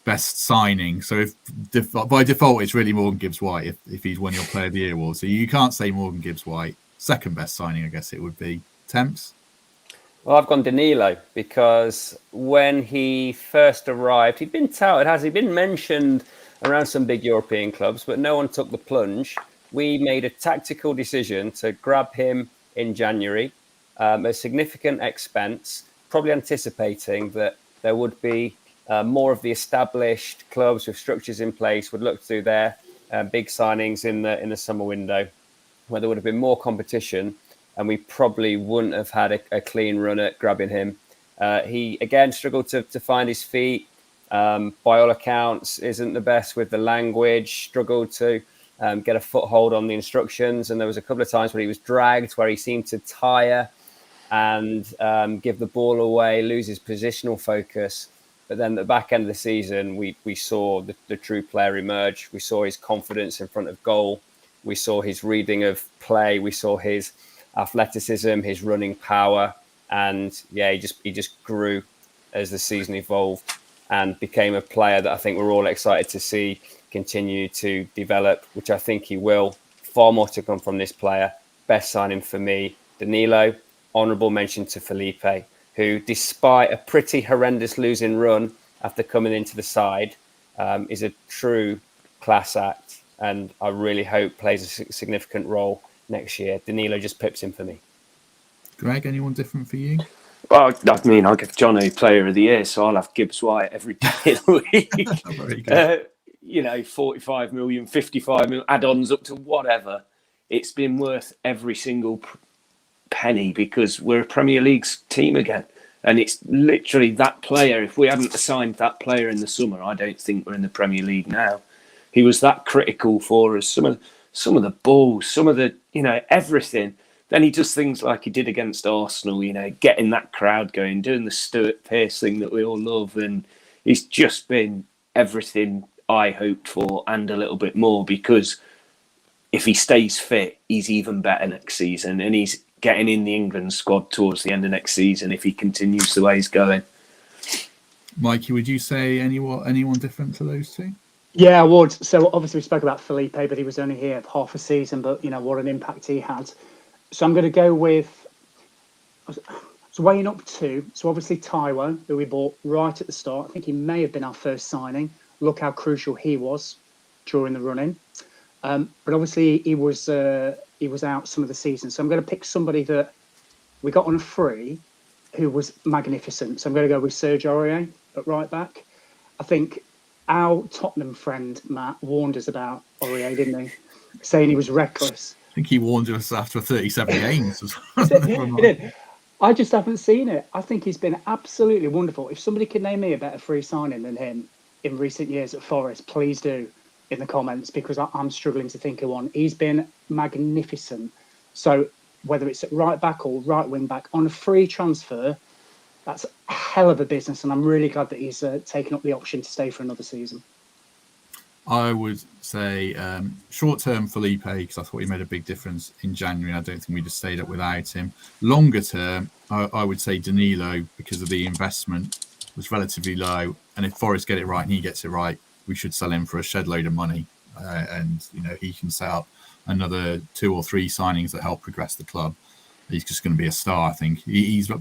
best signing. So if by default, it's really Morgan Gibbs White if he's won your Player of the Year award. So you can't say Morgan Gibbs White. Second best signing, I guess it would be. Temps? Well, I've gone Danilo, because when he first arrived, he'd been touted, has he been mentioned around some big European clubs, but no one took the plunge. We made a tactical decision to grab him in January, a significant expense, probably anticipating that there would be more of the established clubs with structures in place would look to do their big signings in the summer window, where there would have been more competition, and we probably wouldn't have had a clean run at grabbing him. He, again, struggled to find his feet. By all accounts, isn't the best with the language, struggled to get a foothold on the instructions. And there was a couple of times where he was dragged, where he seemed to tire and give the ball away, lose his positional focus. But then at the back end of the season, we saw the true player emerge. We saw his confidence in front of goal. We saw his reading of play. We saw his athleticism, his running power. And yeah, he just grew as the season evolved and became a player that I think we're all excited to see continue to develop, which I think he will. Far more to come from this player. Best signing for me, Danilo. Honourable mention to Felipe, who, despite a pretty horrendous losing run after coming into the side, is a true class act, and I really hope plays a significant role next year. Danilo just pips him for me. Greg, anyone different for you? Well, I mean, I'll give Jono Player of the Year, so I'll have Gibbs White every day of the week. Very good. 45 million, 55 million, add-ons up to whatever. It's been worth every single penny, because we're a Premier League's team again. And it's literally that player. If we hadn't signed that player in the summer, I don't think we're in the Premier League now. He was that critical for us. Some of the balls, some of the, everything. Then he does things like he did against Arsenal, getting that crowd going, doing the Stuart Pearce thing that we all love. And he's just been everything I hoped for and a little bit more, because if he stays fit, he's even better next season. And he's getting in the England squad towards the end of next season if he continues the way he's going. Mikey, would you say anyone different to those two? Yeah, I would. So obviously we spoke about Felipe, but he was only here half a season, but what an impact he had. So I'm going to go with, so weighing up two. So obviously Taiwo, who we bought right at the start. I think he may have been our first signing. Look how crucial he was during the run-in. But obviously he was out some of the season. So I'm going to pick somebody that we got on a free who was magnificent. So I'm going to go with Serge Aurier at right back. I think our Tottenham friend Matt warned us about Aurier, didn't he? Saying he was reckless. I think he warned us after 37 games. He did. I just haven't seen it. I think he's been absolutely wonderful. If somebody can name me a better free signing than him in recent years at Forest, please do in the comments, because I'm struggling to think of one. He's been magnificent. So whether it's at right back or right wing back on a free transfer, that's a hell of a business, and I'm really glad that he's taken up the option to stay for another season. I would say short term Felipe, because I thought he made a big difference in January. I don't think we'd have stayed up without him. Longer term, I would say Danilo, because of the investment was relatively low. And if Forest get it right and he gets it right, we should sell him for a shed load of money. And he can set up another 2 or 3 signings that help progress the club. He's just going to be a star. I think he's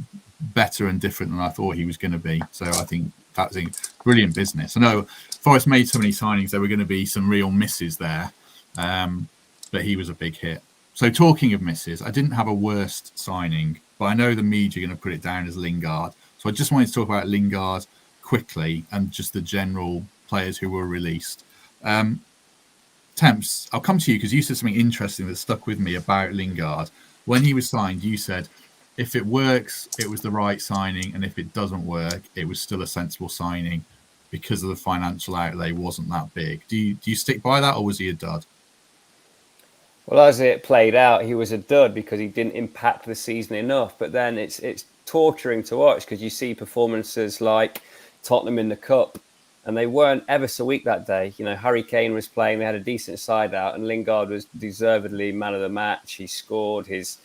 better and different than I thought he was going to be. So I think that's a brilliant business. I know Forest made so many signings, there were going to be some real misses there, but he was a big hit. So talking of misses, I didn't have a worst signing, but I know the media are going to put it down as Lingard. So I just wanted to talk about Lingard quickly and just the general players who were released. Temps, I'll come to you because you said something interesting that stuck with me about Lingard. When he was signed, you said, if it works, it was the right signing. And if it doesn't work, it was still a sensible signing because of the financial outlay wasn't that big. Do you stick by that, or was he a dud? Well, as it played out, he was a dud because he didn't impact the season enough. But then it's torturing to watch because you see performances like Tottenham in the Cup, and they weren't ever so weak that day. Harry Kane was playing, they had a decent side out, and Lingard was deservedly man of the match. He scored, his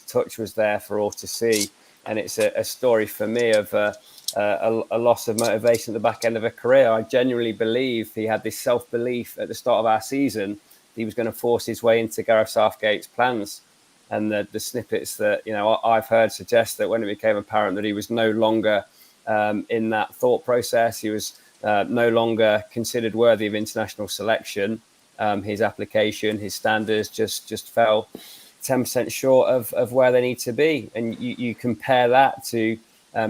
touch was there for all to see. And it's a story for me of a loss of motivation at the back end of a career. I genuinely believe he had this self-belief at the start of our season he was going to force his way into Gareth Southgate's plans. And the snippets that I've heard suggest that when it became apparent that he was no longer in that thought process, he was no longer considered worthy of international selection. His application, his standards just fell 10% short of where they need to be. And you compare that to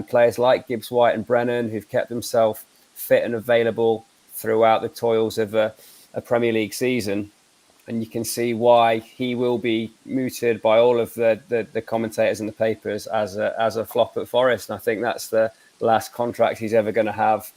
players like Gibbs White and Brennan, who've kept themselves fit and available throughout the toils of a Premier League season. And you can see why he will be mooted by all of the commentators in the papers as a flop at Forest. And I think that's the last contract he's ever going to have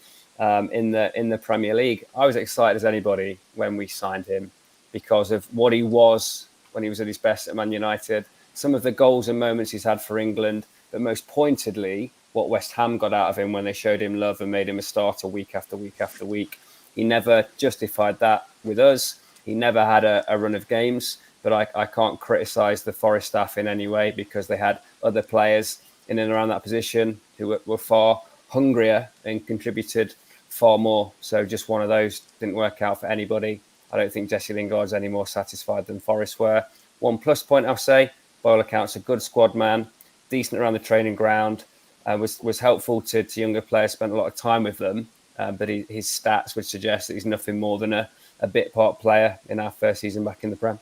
in the Premier League. I was excited as anybody when we signed him because of what he was when he was at his best at Man United, some of the goals and moments he's had for England, but most pointedly, what West Ham got out of him when they showed him love and made him a starter week after week after week. He never justified that with us. He never had a run of games, but I can't criticise the Forest staff in any way because they had other players in and around that position who were far hungrier and contributed far more. So just one of those didn't work out for anybody. I don't think Jesse Lingard's any more satisfied than Forest were. One plus point, I'll say, by all accounts, a good squad man, decent around the training ground, was helpful to younger players, spent a lot of time with them, but his stats would suggest that he's nothing more than a bit part player in our first season back in the Prem.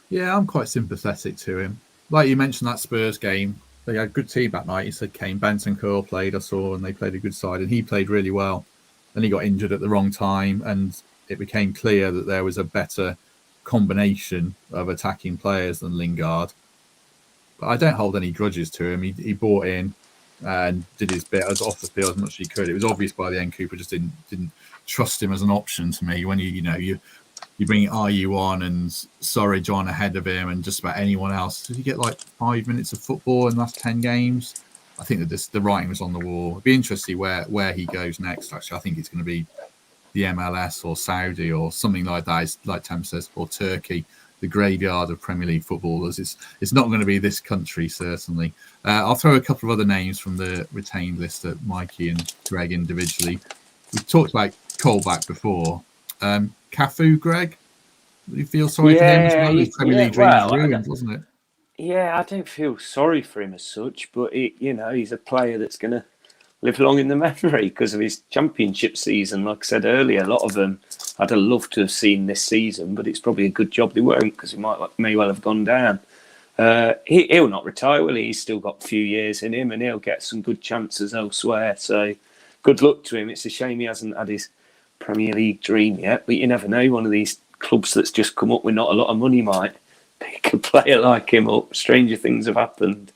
Yeah, I'm quite sympathetic to him. Like you mentioned that Spurs game, they had a good team that night. You said Kane, Benson Curl played, I saw, and they played a good side, and he played really well. Then he got injured at the wrong time, and it became clear that there was a better combination of attacking players than Lingard. But I don't hold any grudges to him. He bought in and did his bit as off the field as much as he could. It was obvious by the end Cooper just didn't trust him as an option to me. When you bring RU on and Surridge on ahead of him and just about anyone else, did he get like 5 minutes of football in the last 10 games? I think that the writing was on the wall. It'd be interesting where he goes next. Actually, I think it's going to be the MLS or Saudi or something like that. Like Tam says, or Turkey, the graveyard of Premier League footballers. It's not going to be this country, certainly. I'll throw a couple of other names from the retained list at Mikey and Greg individually. We talked about Colback before. Cafu, Greg, do you feel sorry for him as well? His Premier League dream was ruined, wasn't it? Yeah, I don't feel sorry for him as such, but he's a player that's going to live long in the memory because of his championship season. Like I said earlier, a lot of them I'd have loved to have seen this season, but it's probably a good job they won't because he may well have gone down. He'll not retire, will he? He's still got a few years in him and he'll get some good chances elsewhere. So good luck to him. It's a shame he hasn't had his Premier League dream yet, but you never know. One of these clubs that's just come up with not a lot of money might pick a player like him up. Stranger things have happened.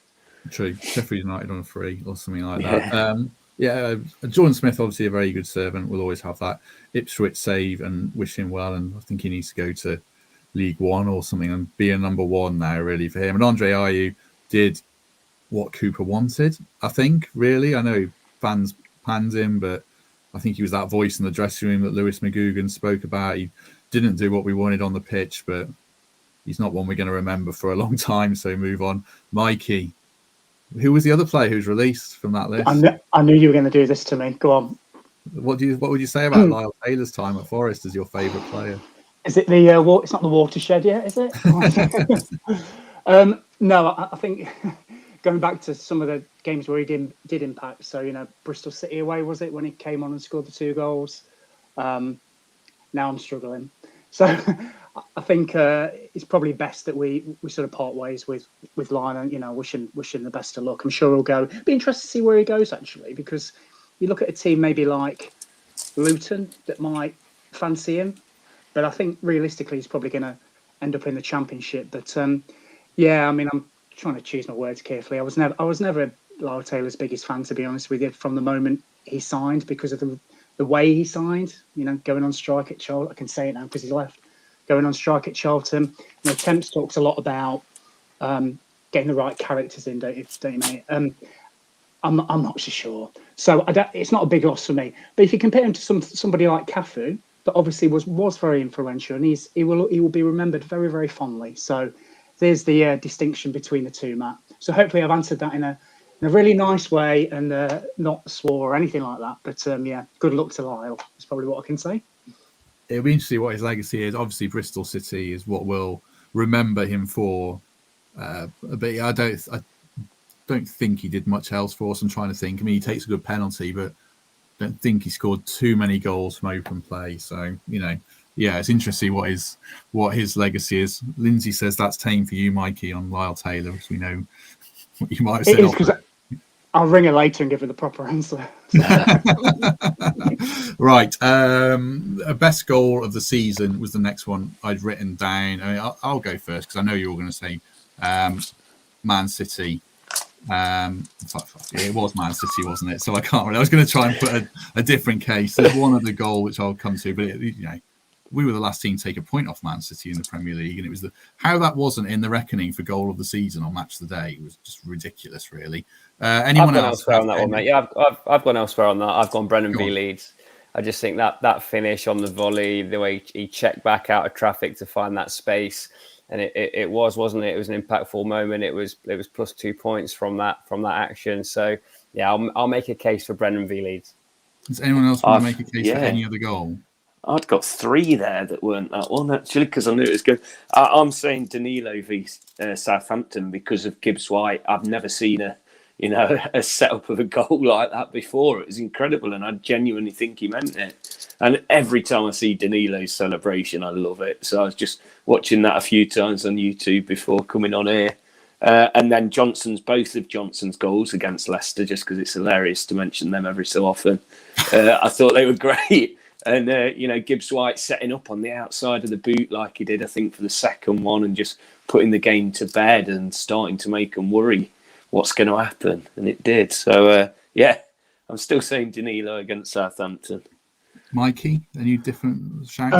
True. Sheffield United on a free or something like that. Jordan Smith, obviously a very good servant. We'll always have that Ipswich save and wish him well. And I think he needs to go to League One or something and be a number one now, really, for him. And Andre Ayew did what Cooper wanted, I think, really. I know fans panned him, but I think he was that voice in the dressing room that Lewis McGugan spoke about. He didn't do what we wanted on the pitch, but he's not one we're going to remember for a long time. So move on. Mikey, who was the other player who was released from that list? I knew you were going to do this to me. Go on. What would you say about Lyle Taylor's time at Forest as your favourite player? Is it the it's not the watershed yet, is it? No, I think going back to some of the games where he did impact. So, Bristol City away, was it, when he came on and scored the 2 goals? Now I'm struggling. So I think it's probably best that we sort of part ways with Lyle, and, wishing the best of luck. I'm sure he'll go. Be interested to see where he goes, actually, because you look at a team maybe like Luton that might fancy him. But I think realistically, he's probably going to end up in the Championship. But yeah, I mean, I'm trying to choose my words carefully. I was never Lyle Taylor's biggest fan, to be honest with you, from the moment he signed, because of the way he signed. Going on strike at Charlton. I can say it now because he's left. Going on strike at Charlton. Temps talks a lot about getting the right characters in, don't you, mate? I'm not so sure. So it's not a big loss for me. But if you compare him to somebody like Cafu, that obviously was very influential, and he will be remembered very, very fondly. So there's the distinction between the two, Matt. So hopefully I've answered that in a really nice way and not swore or anything like that. But yeah, good luck to Lyle. That's probably what I can say. It'll be interesting what his legacy is. Obviously, Bristol City is what we'll remember him for. But I don't think he did much else for us. I'm trying to think. I mean, he takes a good penalty, but I don't think he scored too many goals from open play. So, yeah, it's interesting what his legacy is. Lindsay says that's tame for you, Mikey, on Lyle Taylor, because we know what you might have said. It is, because I'll ring her later and give her the proper answer. Right. A best goal of the season was the next one I'd written down. I mean, I'll go first because I know you're going to say Man City. It was Man City, wasn't it? So I can't really. I was going to try and put a different case. There's one other goal which I'll come to, but we were the last team to take a point off Man City in the Premier League, and it was how that wasn't in the reckoning for goal of the season on Match of the Day was just ridiculous, really. Anyone else? I've gone elsewhere on that one, mate. Yeah, I've gone elsewhere on that. I've gone Brennan v Leeds. I just think that finish on the volley, the way he checked back out of traffic to find that space, and it wasn't it? It was an impactful moment. It was plus 2 points from that action. So yeah, I'll make a case for Brennan v Leeds. Does anyone else want to make a case for any other goal? I'd got 3 there that weren't that one, actually, because I knew it was good. I'm saying Danilo v Southampton because of Gibbs White. I've never seen a setup of a goal like that before. It was incredible, and I genuinely think he meant it. And every time I see Danilo's celebration, I love it. So I was just watching that a few times on YouTube before coming on here. And then both of Johnson's goals against Leicester, just because it's hilarious to mention them every so often. I thought they were great. And, Gibbs White setting up on the outside of the boot like he did, I think, for the second one, and just putting the game to bed and starting to make them worry what's going to happen. And it did. So, I'm still saying Danilo against Southampton. Mikey, any different shouts?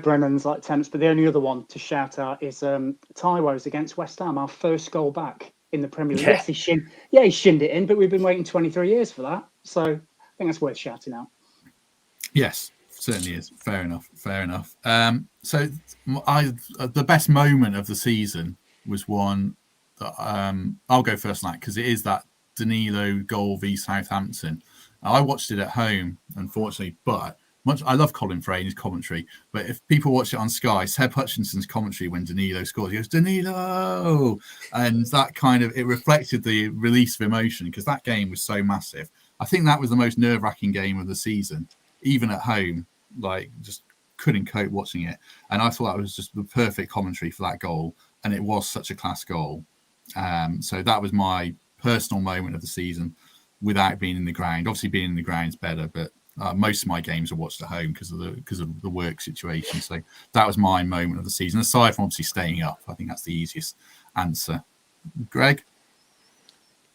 Brennan's like temps, but the only other one to shout out is Taiwo's against West Ham, our first goal back in the Premier League. Yeah. Yes, he shinned it in, but we've been waiting 23 years for that. So I think that's worth shouting out. Yes, certainly is. Fair enough. So the best moment of the season was one that I'll go first on that, because it is that Danilo goal v Southampton. I watched it at home, unfortunately, but I love Colin Frayne's commentary, but if people watch it on Sky, Seb Hutchinson's commentary when Danilo scores, he goes, Danilo! And that it reflected the release of emotion, because that game was so massive. I think that was the most nerve-wracking game of the season. Even at home, just couldn't cope watching it. And I thought that was just the perfect commentary for that goal. And it was such a class goal. So that was my personal moment of the season without being in the ground. Obviously, being in the ground is better, but most of my games are watched at home because of the work situation. So that was my moment of the season. Aside from obviously staying up, I think that's the easiest answer. Greg?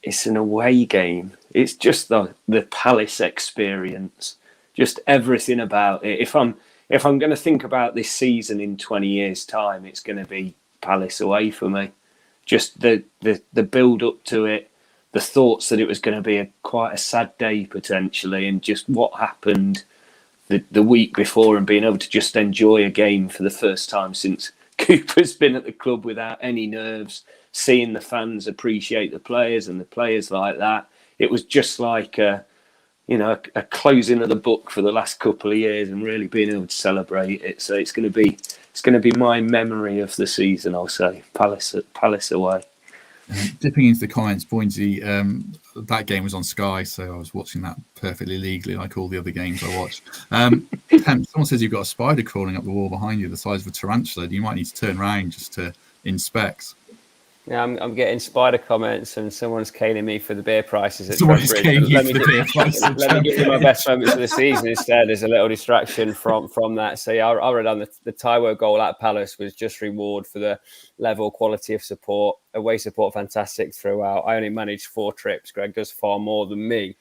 It's an away game. It's just the Palace experience. Just everything about it. If I'm going to think about this season in 20 years' time, it's going to be Palace away for me. Just the build up to it, the thoughts that it was going to be quite a sad day potentially, and just what happened the week before, and being able to just enjoy a game for the first time since Cooper's been at the club without any nerves, seeing the fans appreciate the players and the players like that. It was just like a closing of the book for the last couple of years, and really being able to celebrate it. So it's going to be my memory of the season, I'll say. Palace away. Dipping into the comments, Boinsey, that game was on Sky, so I was watching that perfectly legally, like all the other games I watched. Someone says you've got a spider crawling up the wall behind you, the size of a tarantula. You might need to turn around just to inspect. Yeah, I'm getting spider comments, and someone's caning me for the beer prices at Someone's Trent caning Bridge. you for the beer prices. Let me give you my best moments of the season instead. There's a little distraction from that. So yeah, I read on the Taiwo goal at Palace was just reward for the level, quality of support. Away support, fantastic throughout. I only managed 4 trips. Greg does far more than me.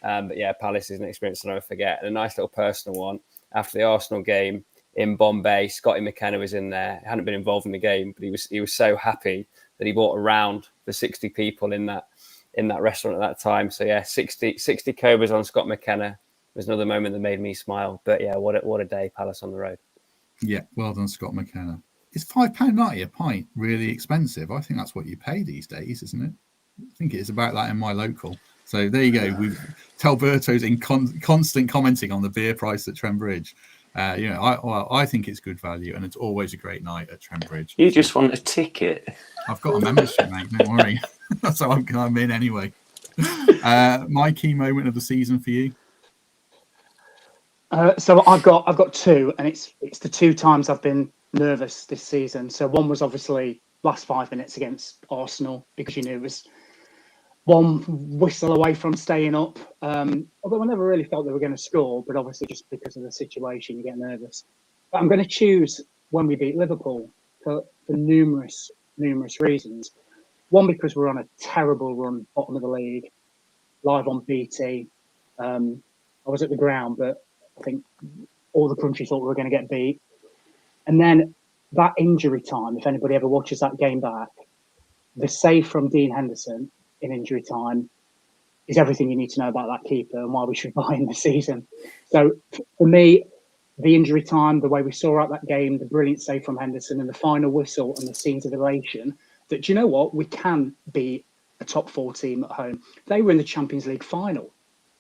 But yeah, Palace is an experience I'll never forget. And a nice little personal one. After the Arsenal game in Bombay, Scotty McKenna was in there. He hadn't been involved in the game, but he was so happy that he bought a round for 60 people in that restaurant at that time. So yeah, 60 cobras on Scott McKenna was another moment that made me smile. But yeah, what a day, Palace on the road. Yeah, well done, Scott McKenna. Is £5.90 a pint really expensive? I think that's what you pay these days, isn't it? I think it is about that in my local. So there you go. Talberto's in constant commenting on the beer price at Trent Bridge. I think it's good value, and it's always a great night at Trent Bridge. You just want a ticket. I've got a membership, mate. Don't worry. That's how I'm in anyway. My key moment of the season for you? So I've got 2, and it's the 2 times I've been nervous this season. So one was obviously last 5 minutes against Arsenal, because you knew it was one whistle away from staying up. Although I never really felt they were going to score, but obviously just because of the situation, you get nervous. But I'm going to choose when we beat Liverpool for numerous reasons. One, because we're on a terrible run, bottom of the league, live on BT. I was at the ground, but I think all the country thought we were going to get beat. And then that injury time, if anybody ever watches that game back, the save from Dean Henderson in injury time is everything you need to know about that keeper and why we should buy in the season. So for me, the injury time, the way we saw out that game, the brilliant save from Henderson, and the final whistle and the scenes of elation, that, you know what, we can be a top 4 team at home. They were in the Champions League final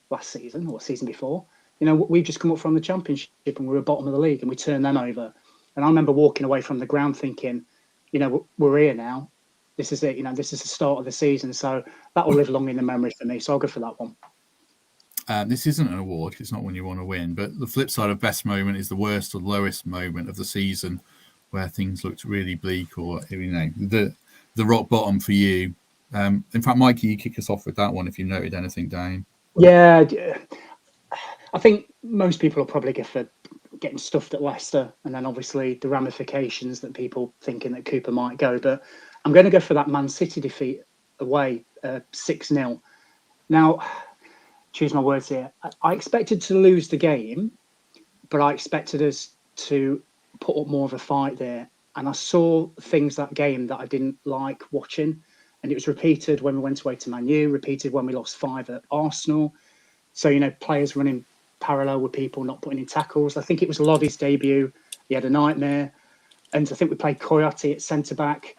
last season, or season before. We've just come up from the Championship and we were bottom of the league, and we turned them over. And I remember walking away from the ground thinking, we're here now. This is it. This is the start of the season. So that will live long in the memory for me. So I'll go for that one. This isn't an award. It's not one you want to win. But the flip side of best moment is the worst or lowest moment of the season, where things looked really bleak, or the rock bottom for you. In fact, Mikey, you kick us off with that one if you noted anything down. Yeah, I think most people will probably go for getting stuffed at Leicester, and then obviously the ramifications that people thinking that Cooper might go. But I'm going to go for that Man City defeat away, 6-0. Now, choose my words here. I expected to lose the game, but I expected us to put up more of a fight there. And I saw things that game that I didn't like watching. And it was repeated when we went away to Man U, repeated when we lost 5 at Arsenal. So, players running parallel with people, not putting in tackles. I think it was Loddy's debut. He had a nightmare. And I think we played Coady at centre-back.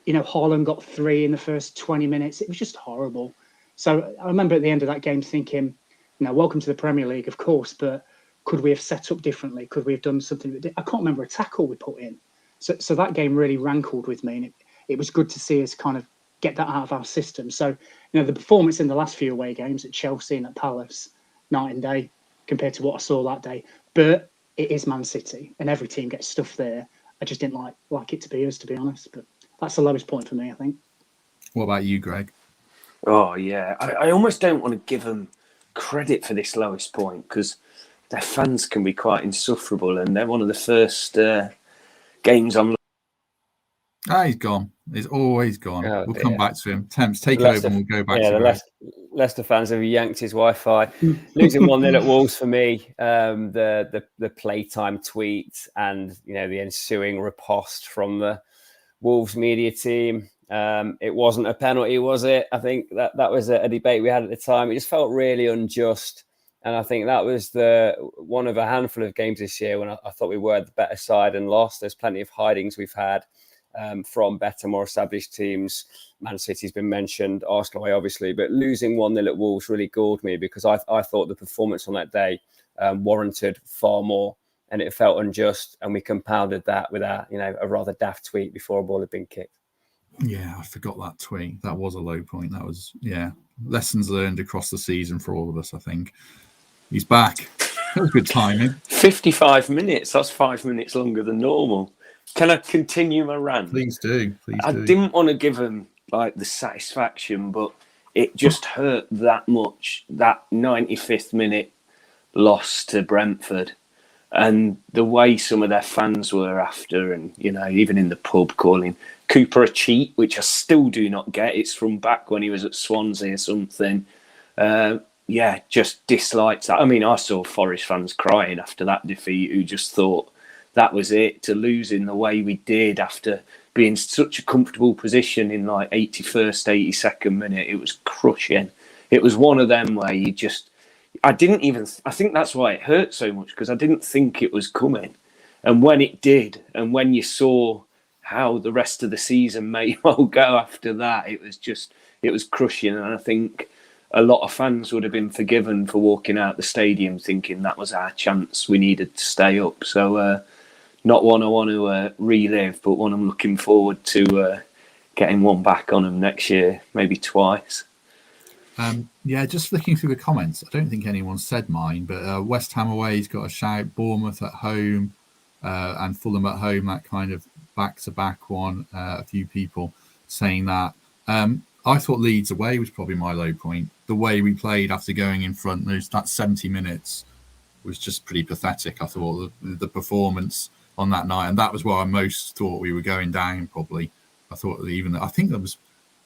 Haaland got 3 in the first 20 minutes. It was just horrible. So I remember at the end of that game thinking, welcome to the Premier League, of course, but could we have set up differently? Could we have done something? I can't remember a tackle we put in. So that game really rankled with me. And it was good to see us kind of get that out of our system. So, the performance in the last few away games at Chelsea and at Palace, night and day compared to what I saw that day. But it is Man City, and every team gets stuff there. I just didn't like it to be us, to be honest. But that's the lowest point for me, I think. What about you, Greg? Oh, yeah. I almost don't want to give them credit for this lowest point, because their fans can be quite insufferable, and they're one of the first games I'm... He's gone. He's always gone. We'll come back to him. Temps, take it over and we'll go back to the Leicester fans have yanked his Wi-Fi. Losing 1-0 at Wolves for me. The playtime tweet and the ensuing riposte from the Wolves media team. It wasn't a penalty, was it? I think that was a debate we had at the time. It just felt really unjust. And I think that was one of a handful of games this year when I thought we were the better side and lost. There's plenty of hidings we've had from better, more established teams. Man City's been mentioned, Arsenal away, obviously, but losing 1-0 at Wolves really galled me because I thought the performance on that day warranted far more, and it felt unjust. And we compounded that with a rather daft tweet before a ball had been kicked. Yeah, I forgot that tweet. That was a low point. That was, lessons learned across the season for all of us, I think. He's back. That was good timing. 55 minutes. That's 5 minutes longer than normal. Can I continue my rant? Please do. I didn't want to give him the satisfaction, but it just hurt that much. That 95th minute loss to Brentford, and the way some of their fans were after, and even in the pub calling Cooper a cheat, which I still do not get. It's from back when he was at Swansea or something. Just disliked that. I mean, I saw Forest fans crying after that defeat who just thought that was it, to lose in the way we did after being in such a comfortable position in 81st, 82nd minute. It was crushing. It was one of them where I think that's why it hurt so much, because I didn't think it was coming. And when it did, and when you saw how the rest of the season may well go after that, it was crushing. And I think a lot of fans would have been forgiven for walking out the stadium thinking that was our chance. We needed to stay up. So not one I want to relive, but one I'm looking forward to getting one back on them next year, maybe twice. Just flicking through the comments, I don't think anyone said mine, but West Ham away's got a shout, Bournemouth at home and Fulham at home, that kind of back-to-back one. A few people saying that. I thought Leeds away was probably my low point. The way we played after going in front, that 70 minutes was just pretty pathetic. I thought the performance on that night, and that was where I most thought we were going down probably. I think that was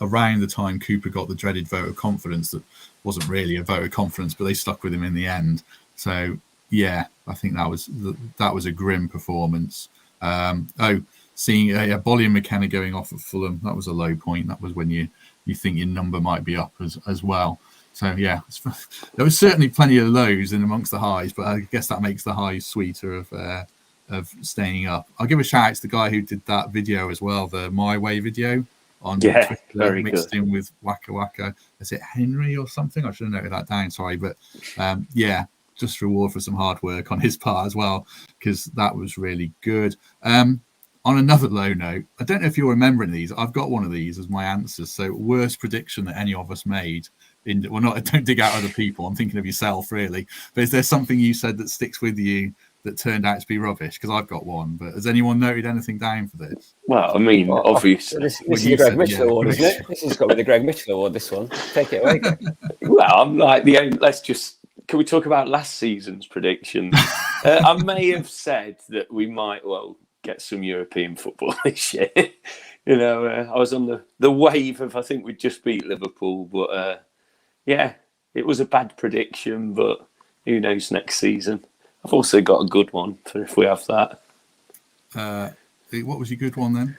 around the time Cooper got the dreaded vote of confidence. That wasn't really a vote of confidence, but they stuck with him in the end. So yeah, I think that was a grim performance. Seeing Bolly and McKenna going off at Fulham, that was a low point. That was when you think your number might be up as well. So yeah, there was certainly plenty of lows in amongst the highs, but I guess that makes the highs sweeter of staying up. I'll give a shout out to the guy who did that video as well, the My Way video on Twitter, very mixed good. in with Waka Waka. Is it Henry or something? I should have noted that down, sorry. But just reward for some hard work on his part as well, because that was really good. On another low note, I don't know if you're remembering these. I've got one of these as my answers. So worst prediction that any of us made. Don't dig out other people. I'm thinking of yourself, really. But is there something you said that sticks with you that turned out to be rubbish? Because I've got one. But has anyone noted anything down for this? Well, I mean, obviously. This is the Greg Mitchell Award, isn't it? This has got to be the Greg Mitchell Award, this one. Take it away, Greg. Well, I'm can we talk about last season's predictions? I may have said that we might get some European football this year. I was on the wave of, I think we'd just beat Liverpool, but it was a bad prediction, but who knows next season. I've also got a good one for if we have that. What was your good one then?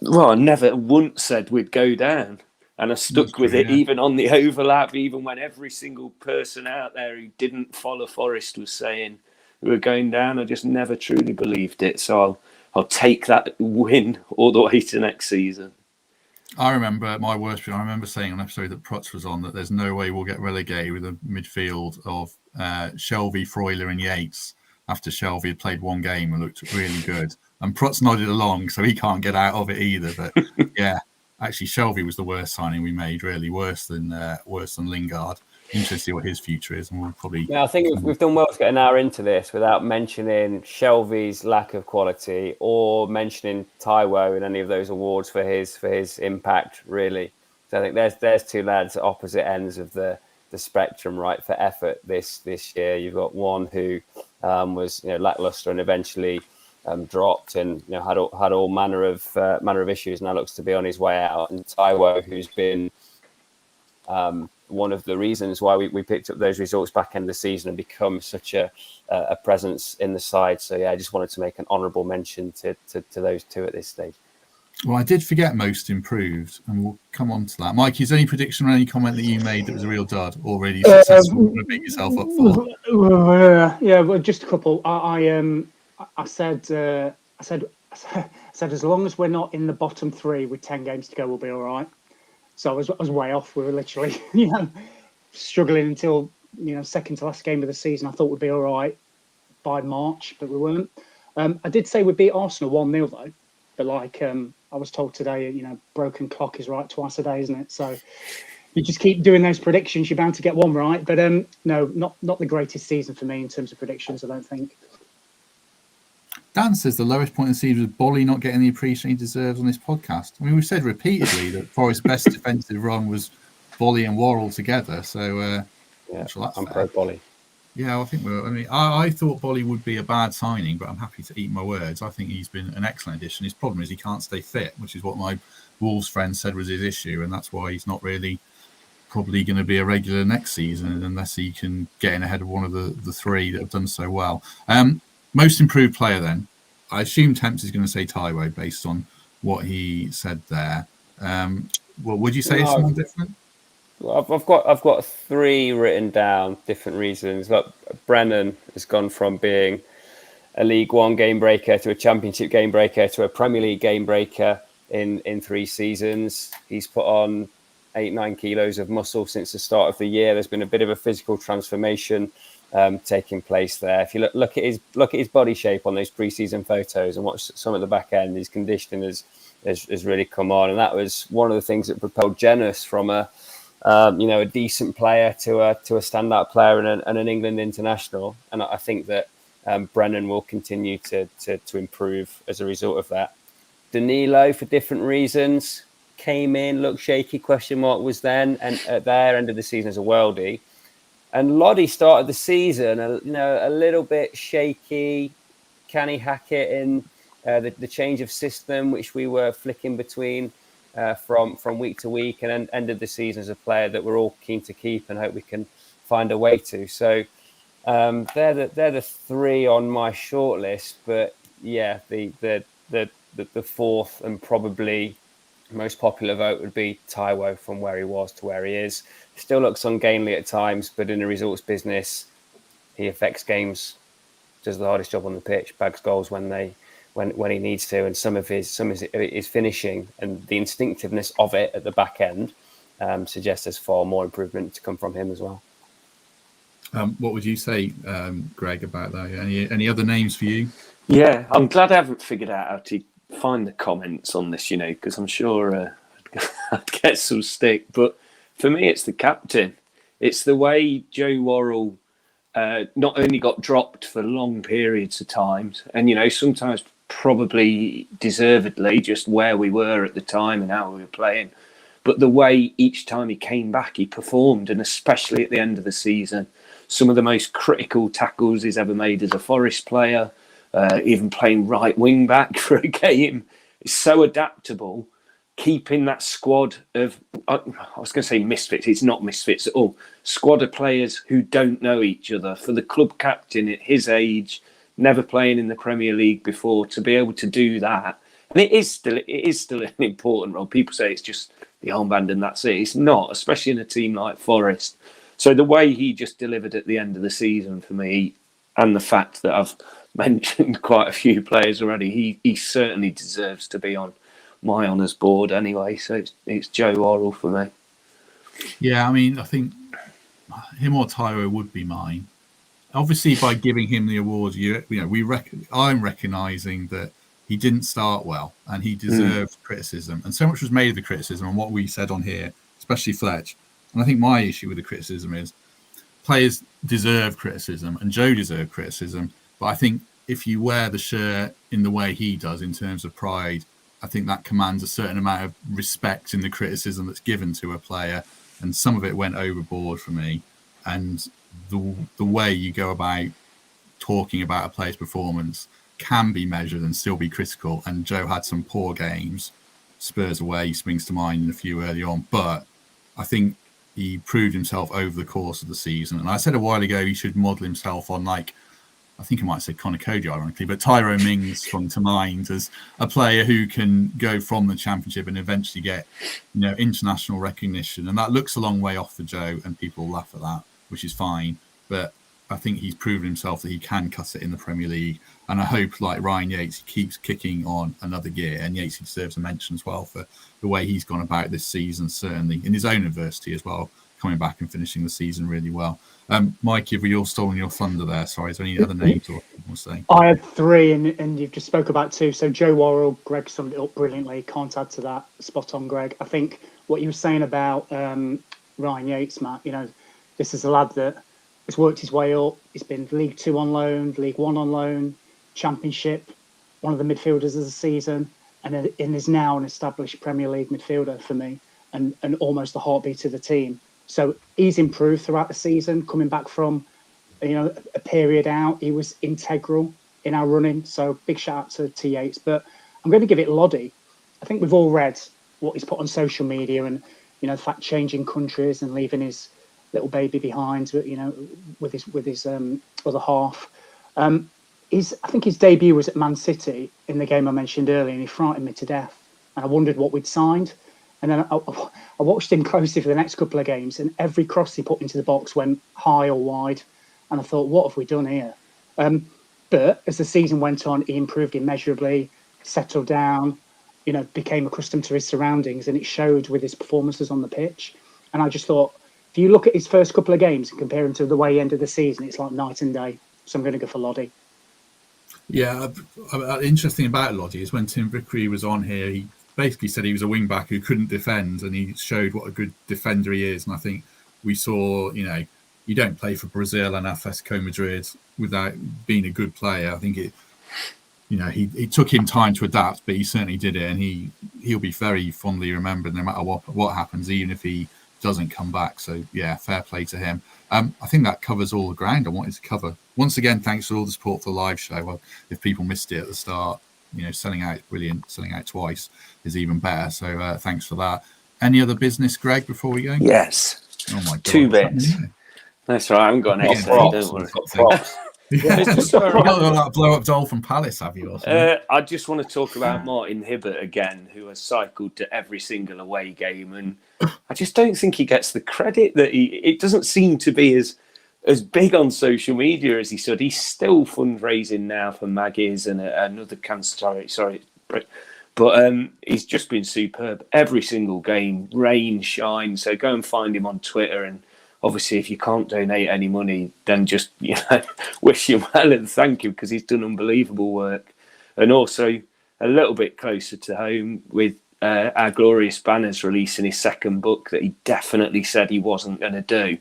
Well, I never once said we'd go down, and I stuck with it even on the overlap, even when every single person out there who didn't follow Forest was saying we were going down. I just never truly believed it. So I'll take that win all the way to next season. I remember my worst. I remember saying on an episode that Prutz was on that there's no way we'll get relegated with a midfield of Shelvey, Freuler and Yates after Shelvey had played one game and looked really good. And Prutz nodded along, so he can't get out of it either. But yeah, actually Shelvey was the worst signing we made, really worse than Lingard. Interesting to see what his future is, and we'll probably. Yeah, I think we've done well to get an hour into this without mentioning Shelvey's lack of quality or mentioning Taiwo in any of those awards for his impact. Really, so I think there's two lads at opposite ends of the spectrum, right, for effort this year. You've got one who was lackluster and eventually dropped, and had all manner of issues. Now looks to be on his way out, and Taiwo, who's been one of the reasons why we picked up those results back end of the season and become such a presence in the side. So yeah, I just wanted to make an honourable mention to those two at this stage. Well, I did forget most improved, and we'll come on to that. Mike, is there any prediction or any comment that you made that was a real dud or really successful to beat yourself up for? Yeah, well, just a couple. I said as long as we're not in the bottom three with 10 games to go, we'll be all right. So I was way off. We were literally, struggling until second to last game of the season. I thought we'd be all right by March, but we weren't. I did say we beat Arsenal 1-0 though, but I was told today, broken clock is right twice a day, isn't it? So you just keep doing those predictions, you're bound to get one right. But no, not the greatest season for me in terms of predictions, I don't think. Dan says the lowest point of the season was Bolly not getting the appreciation he deserves on this podcast. I mean, we've said repeatedly that Forest's best defensive run was Bolly and Worrell together. So I'm pro Bolly. Yeah, I think I thought Bolly would be a bad signing, but I'm happy to eat my words. I think he's been an excellent addition. His problem is he can't stay fit, which is what my Wolves friend said was his issue, and that's why he's not really probably going to be a regular next season unless he can get in ahead of one of the three that have done so well. Most improved player then. I assume Temps is going to say Taiwo based on what he said there. Well, would you say it's something different? Well, I've got three written down, different reasons. Look, Brennan has gone from being a League One game breaker to a Championship game breaker to a Premier League game breaker in 3 seasons. He's put on 8-9 kilos of muscle since the start of the year. There's been a bit of a physical transformation taking place there. If you look at his body shape on those pre-season photos and watch some at the back end, his conditioning has really come on, and that was one of the things that propelled Genus from a decent player to a standout player and an England international. And I think that Brennan will continue to improve as a result of that. Danilo, for different reasons, came in, looked shaky, question mark was then, and at their end of the season as a worldie. And Loddy started the season, a little bit shaky. Can he hack it in the change of system, which we were flicking between from week to week, and then ended the season as a player that we're all keen to keep and hope we can find a way to. So they're the three on my shortlist. But yeah, the fourth and probably most popular vote would be Taiwo from where he was to where he is. Still looks ungainly at times, but in a results business, he affects games, does the hardest job on the pitch, bags goals when he needs to, and some of his finishing and the instinctiveness of it at the back end suggests there's far more improvement to come from him as well. What would you say, Greg, about that? Any other names for you? Yeah, I'm glad I haven't figured out how to find the comments on this, because I'm sure I'd get some stick. But for me, it's the captain. It's the way Joe Worrell not only got dropped for long periods of times, and sometimes probably deservedly, just where we were at the time and how we were playing, but the way each time he came back, he performed, and especially at the end of the season, some of the most critical tackles he's ever made as a Forest player, even playing right wing back for a game. It's so adaptable, keeping that squad of, I was going to say misfits, it's not misfits at all, squad of players who don't know each other. For the club captain at his age, never playing in the Premier League before, to be able to do that, and it is still an important role. People say it's just the armband and that's it. It's not, especially in a team like Forest. So the way he just delivered at the end of the season for me, and the fact that I've mentioned quite a few players already, he certainly deserves to be on my honours board anyway. So it's Joe Worrell for me. Yeah, I mean, I think him or Taiwo would be mine. Obviously, by giving him the award, I'm recognising that he didn't start well and he deserved criticism. And so much was made of the criticism and what we said on here, especially Fletch. And I think my issue with the criticism is players deserve criticism and Joe deserved criticism. But I think if you wear the shirt in the way he does in terms of pride, I think that commands a certain amount of respect in the criticism that's given to a player. And some of it went overboard for me. And the way you go about talking about a player's performance can be measured and still be critical. And Joe had some poor games. Spurs away springs to mind, and a few early on. But I think he proved himself over the course of the season. And I said a while ago he should model himself on like I think I might say Conor Coady, ironically, but Tyrone Mings sprung to mind as a player who can go from the Championship and eventually get, international recognition. And that looks a long way off for Joe, and people laugh at that, which is fine. But I think he's proven himself that he can cut it in the Premier League. And I hope, like Ryan Yates, he keeps kicking on another gear. And Yates deserves a mention as well for the way he's gone about this season, certainly in his own adversity as well, coming back and finishing the season really well. Mike, have we all stolen your thunder there? Sorry, is there any other names or we'll say? I had three, and you've just spoke about two. So Joe Worrell, Greg summed it up brilliantly. Can't add to that. Spot on, Greg. I think what you were saying about Ryan Yates, Matt, this is a lad that has worked his way up. He's been League 2 on loan, League 1 on loan, Championship, one of the midfielders of the season, and is now an established Premier League midfielder for me, and almost the heartbeat of the team. So he's improved throughout the season, coming back from, a period out. He was integral in our running. So big shout out to Yates. But I'm going to give it Loddy. I think we've all read what he's put on social media, and the fact changing countries and leaving his little baby behind, with his other half. I think his debut was at Man City in the game I mentioned earlier, and he frightened me to death. And I wondered what we'd signed. And then I watched him closely for the next couple of games, and every cross he put into the box went high or wide. And I thought, what have we done here? But as the season went on, he improved immeasurably, settled down, became accustomed to his surroundings, and it showed with his performances on the pitch. And I just thought, if you look at his first couple of games and compare him to the way he ended the season, it's like night and day. So I'm going to go for Loddy. Yeah, interesting about Loddy is when Tim Vickery was on here, he basically said he was a wing back who couldn't defend, and he showed what a good defender he is. And I think we saw, you don't play for Brazil and Atletico Madrid without being a good player. I think he took him time to adapt, but he certainly did it, and he'll be very fondly remembered no matter what happens, even if he doesn't come back. So yeah, fair play to him. I think that covers all the ground I wanted to cover. Once again, thanks for all the support for the live show. Well, if people missed it at the start, selling out is brilliant. Selling out twice is even better. So thanks for that. Any other business, Greg, before we go? Yes. Oh my God. 2 bits. That's right. I haven't got any. Don't worry. That blow up Dolphin Palace, have you? I just want to talk about Martin Hibbert again, who has cycled to every single away game, and I just don't think he gets the credit that it doesn't seem to be as big on social media as he should. He's still fundraising now for Maggie's and another cancer. But he's just been superb every single game, rain, shine. So go and find him on Twitter, and obviously, if you can't donate any money, then just wish him well and thank him, because he's done unbelievable work. And also a little bit closer to home with Our Glorious Banners releasing his second book that he definitely said he wasn't going to do.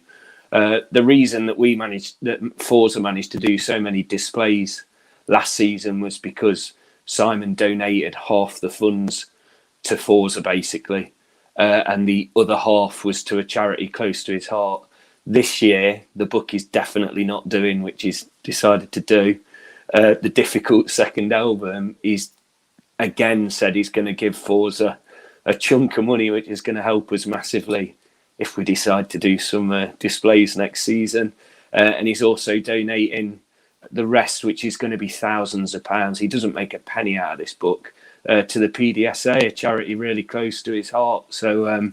The reason that Forza managed to do so many displays last season was because Simon donated half the funds to Forza, basically, and the other half was to a charity close to his heart. This year, the book is definitely not doing, which he's decided to do. The Difficult second album, he's again said he's going to give Forza a chunk of money, which is going to help us massively if we decide to do some displays next season. And he's also donating the rest, which is going to be thousands of pounds. He doesn't make a penny out of this book, to the PDSA, a charity really close to his heart. So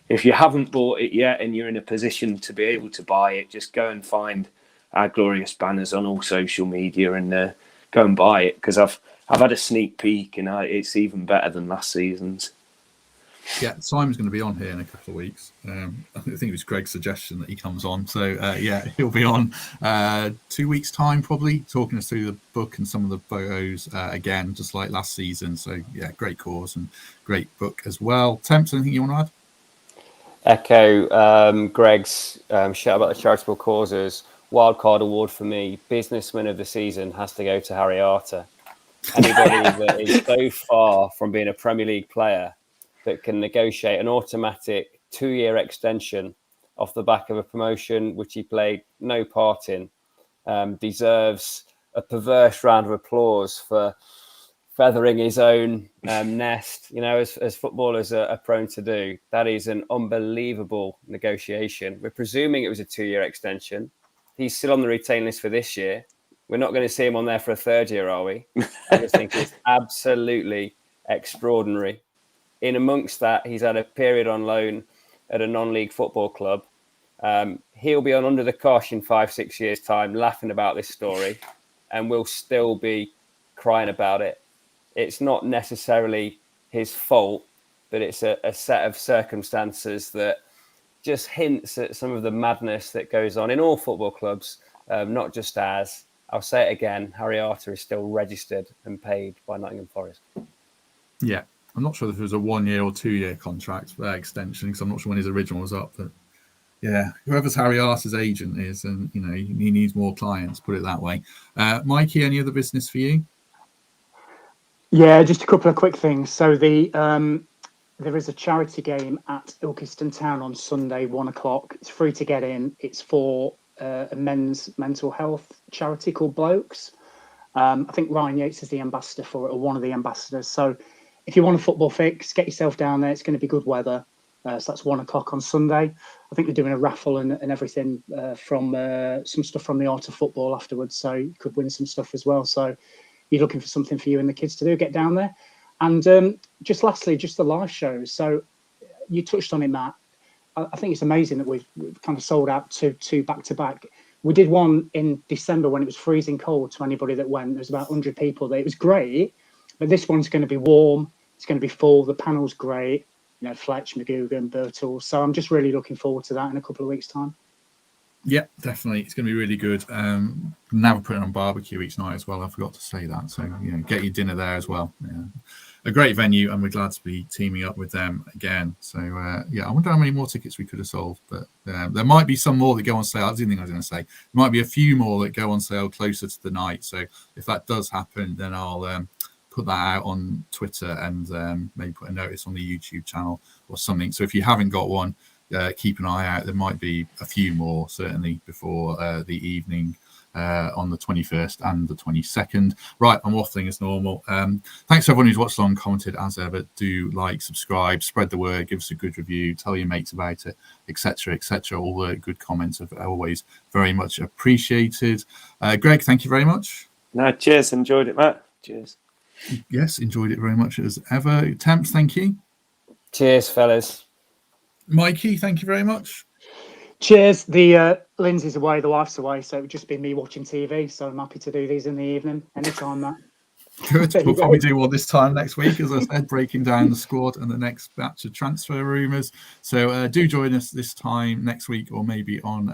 if you haven't bought it yet and you're in a position to be able to buy it, just go and find Our Glorious Banners on all social media and go and buy it, because I've had a sneak peek and it's even better than last season's. Yeah, Simon's going to be on here in a couple of weeks. I think it was Greg's suggestion that he comes on. So, yeah, he'll be on 2 weeks' time, probably, talking us through the book and some of the photos again, just like last season. So, yeah, great cause and great book as well. Temps, anything you want to add? Echo Greg's shout about the charitable causes. Wildcard award for me, businessman of the season, has to go to Harry Arter. Anybody that is so far from being a Premier League player that can negotiate an automatic 2-year extension off the back of a promotion which he played no part in deserves a perverse round of applause for feathering his own nest, as footballers are prone to do. That is an unbelievable negotiation. We're presuming it was a 2-year extension. He's still on the retain list for this year. We're not going to see him on there for a third year, are we? I just think it's absolutely extraordinary. In amongst that, he's had a period on loan at a non-league football club. He'll be on under the cosh in 5-6 years' time, laughing about this story, and we'll still be crying about it. It's not necessarily his fault, but it's a set of circumstances that just hints at some of the madness that goes on in all football clubs, not just ours. I'll say it again, Harry Arter is still registered and paid by Nottingham Forest. Yeah, I'm not sure if it was a 1 year or 2 year contract extension, because I'm not sure when his original was up. But yeah, whoever's Harry Arter's agent is, and he needs more clients, put it that way. Mikey, any other business for you? Yeah, just a couple of quick things. So there is a charity game at Ilkeston Town on Sunday, 1 o'clock. It's free to get in. It's for a men's mental health charity called Blokes. I think Ryan Yates is the ambassador for it, or one of the ambassadors. So if you want a football fix, get yourself down there. It's going to be good weather. So that's 1 o'clock on Sunday. I think they're doing a raffle and everything from some stuff from the art of football afterwards. So you could win some stuff as well. So you're looking for something for you and the kids to do, get down there. And just lastly, just the live shows. So you touched on it, Matt. I think it's amazing that we've kind of sold out two back to back. We did one in December when it was freezing cold to anybody that went. There was about 100 people there. It was great, but this one's going to be warm. It's going to be full. The panel's great. Fletch, McGugan, Birtle. So I'm just really looking forward to that in a couple of weeks' time. Yeah, definitely. It's going to be really good. Now we're putting on barbecue each night as well. I forgot to say that. So, get your dinner there as well. Yeah. A great venue, and we're glad to be teaming up with them again. So, I wonder how many more tickets we could have sold. But there might be some more that go on sale. That's the thing I was going to say. There might be a few more that go on sale closer to the night. So if that does happen, then I'll put that out on Twitter and maybe put a notice on the YouTube channel or something. So if you haven't got one, keep an eye out. There might be a few more certainly before the evening on the 21st and the 22nd. Right, I'm waffling as normal. Thanks to everyone who's watched along, commented as ever. Do like, subscribe, spread the word, give us a good review, tell your mates about it, etc., etc. All the good comments are always very much appreciated. Greg, thank you very much. No, cheers. Enjoyed it, Matt. Cheers. Yes, enjoyed it very much as ever. Temps, thank you. Cheers, fellas. Mikey, thank you very much. Cheers. The Lindsay's away, the wife's away, so it would just be me watching TV. So I'm happy to do these in the evening, anytime, Matt. Good. We'll probably do one this time next week, as I said, breaking down the squad and the next batch of transfer rumours. So do join us this time next week, or maybe on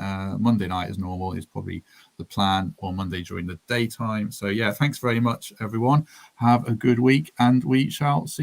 Monday night as normal is probably the plan, or Monday during the daytime. So yeah, thanks very much, everyone. Have a good week, and we shall see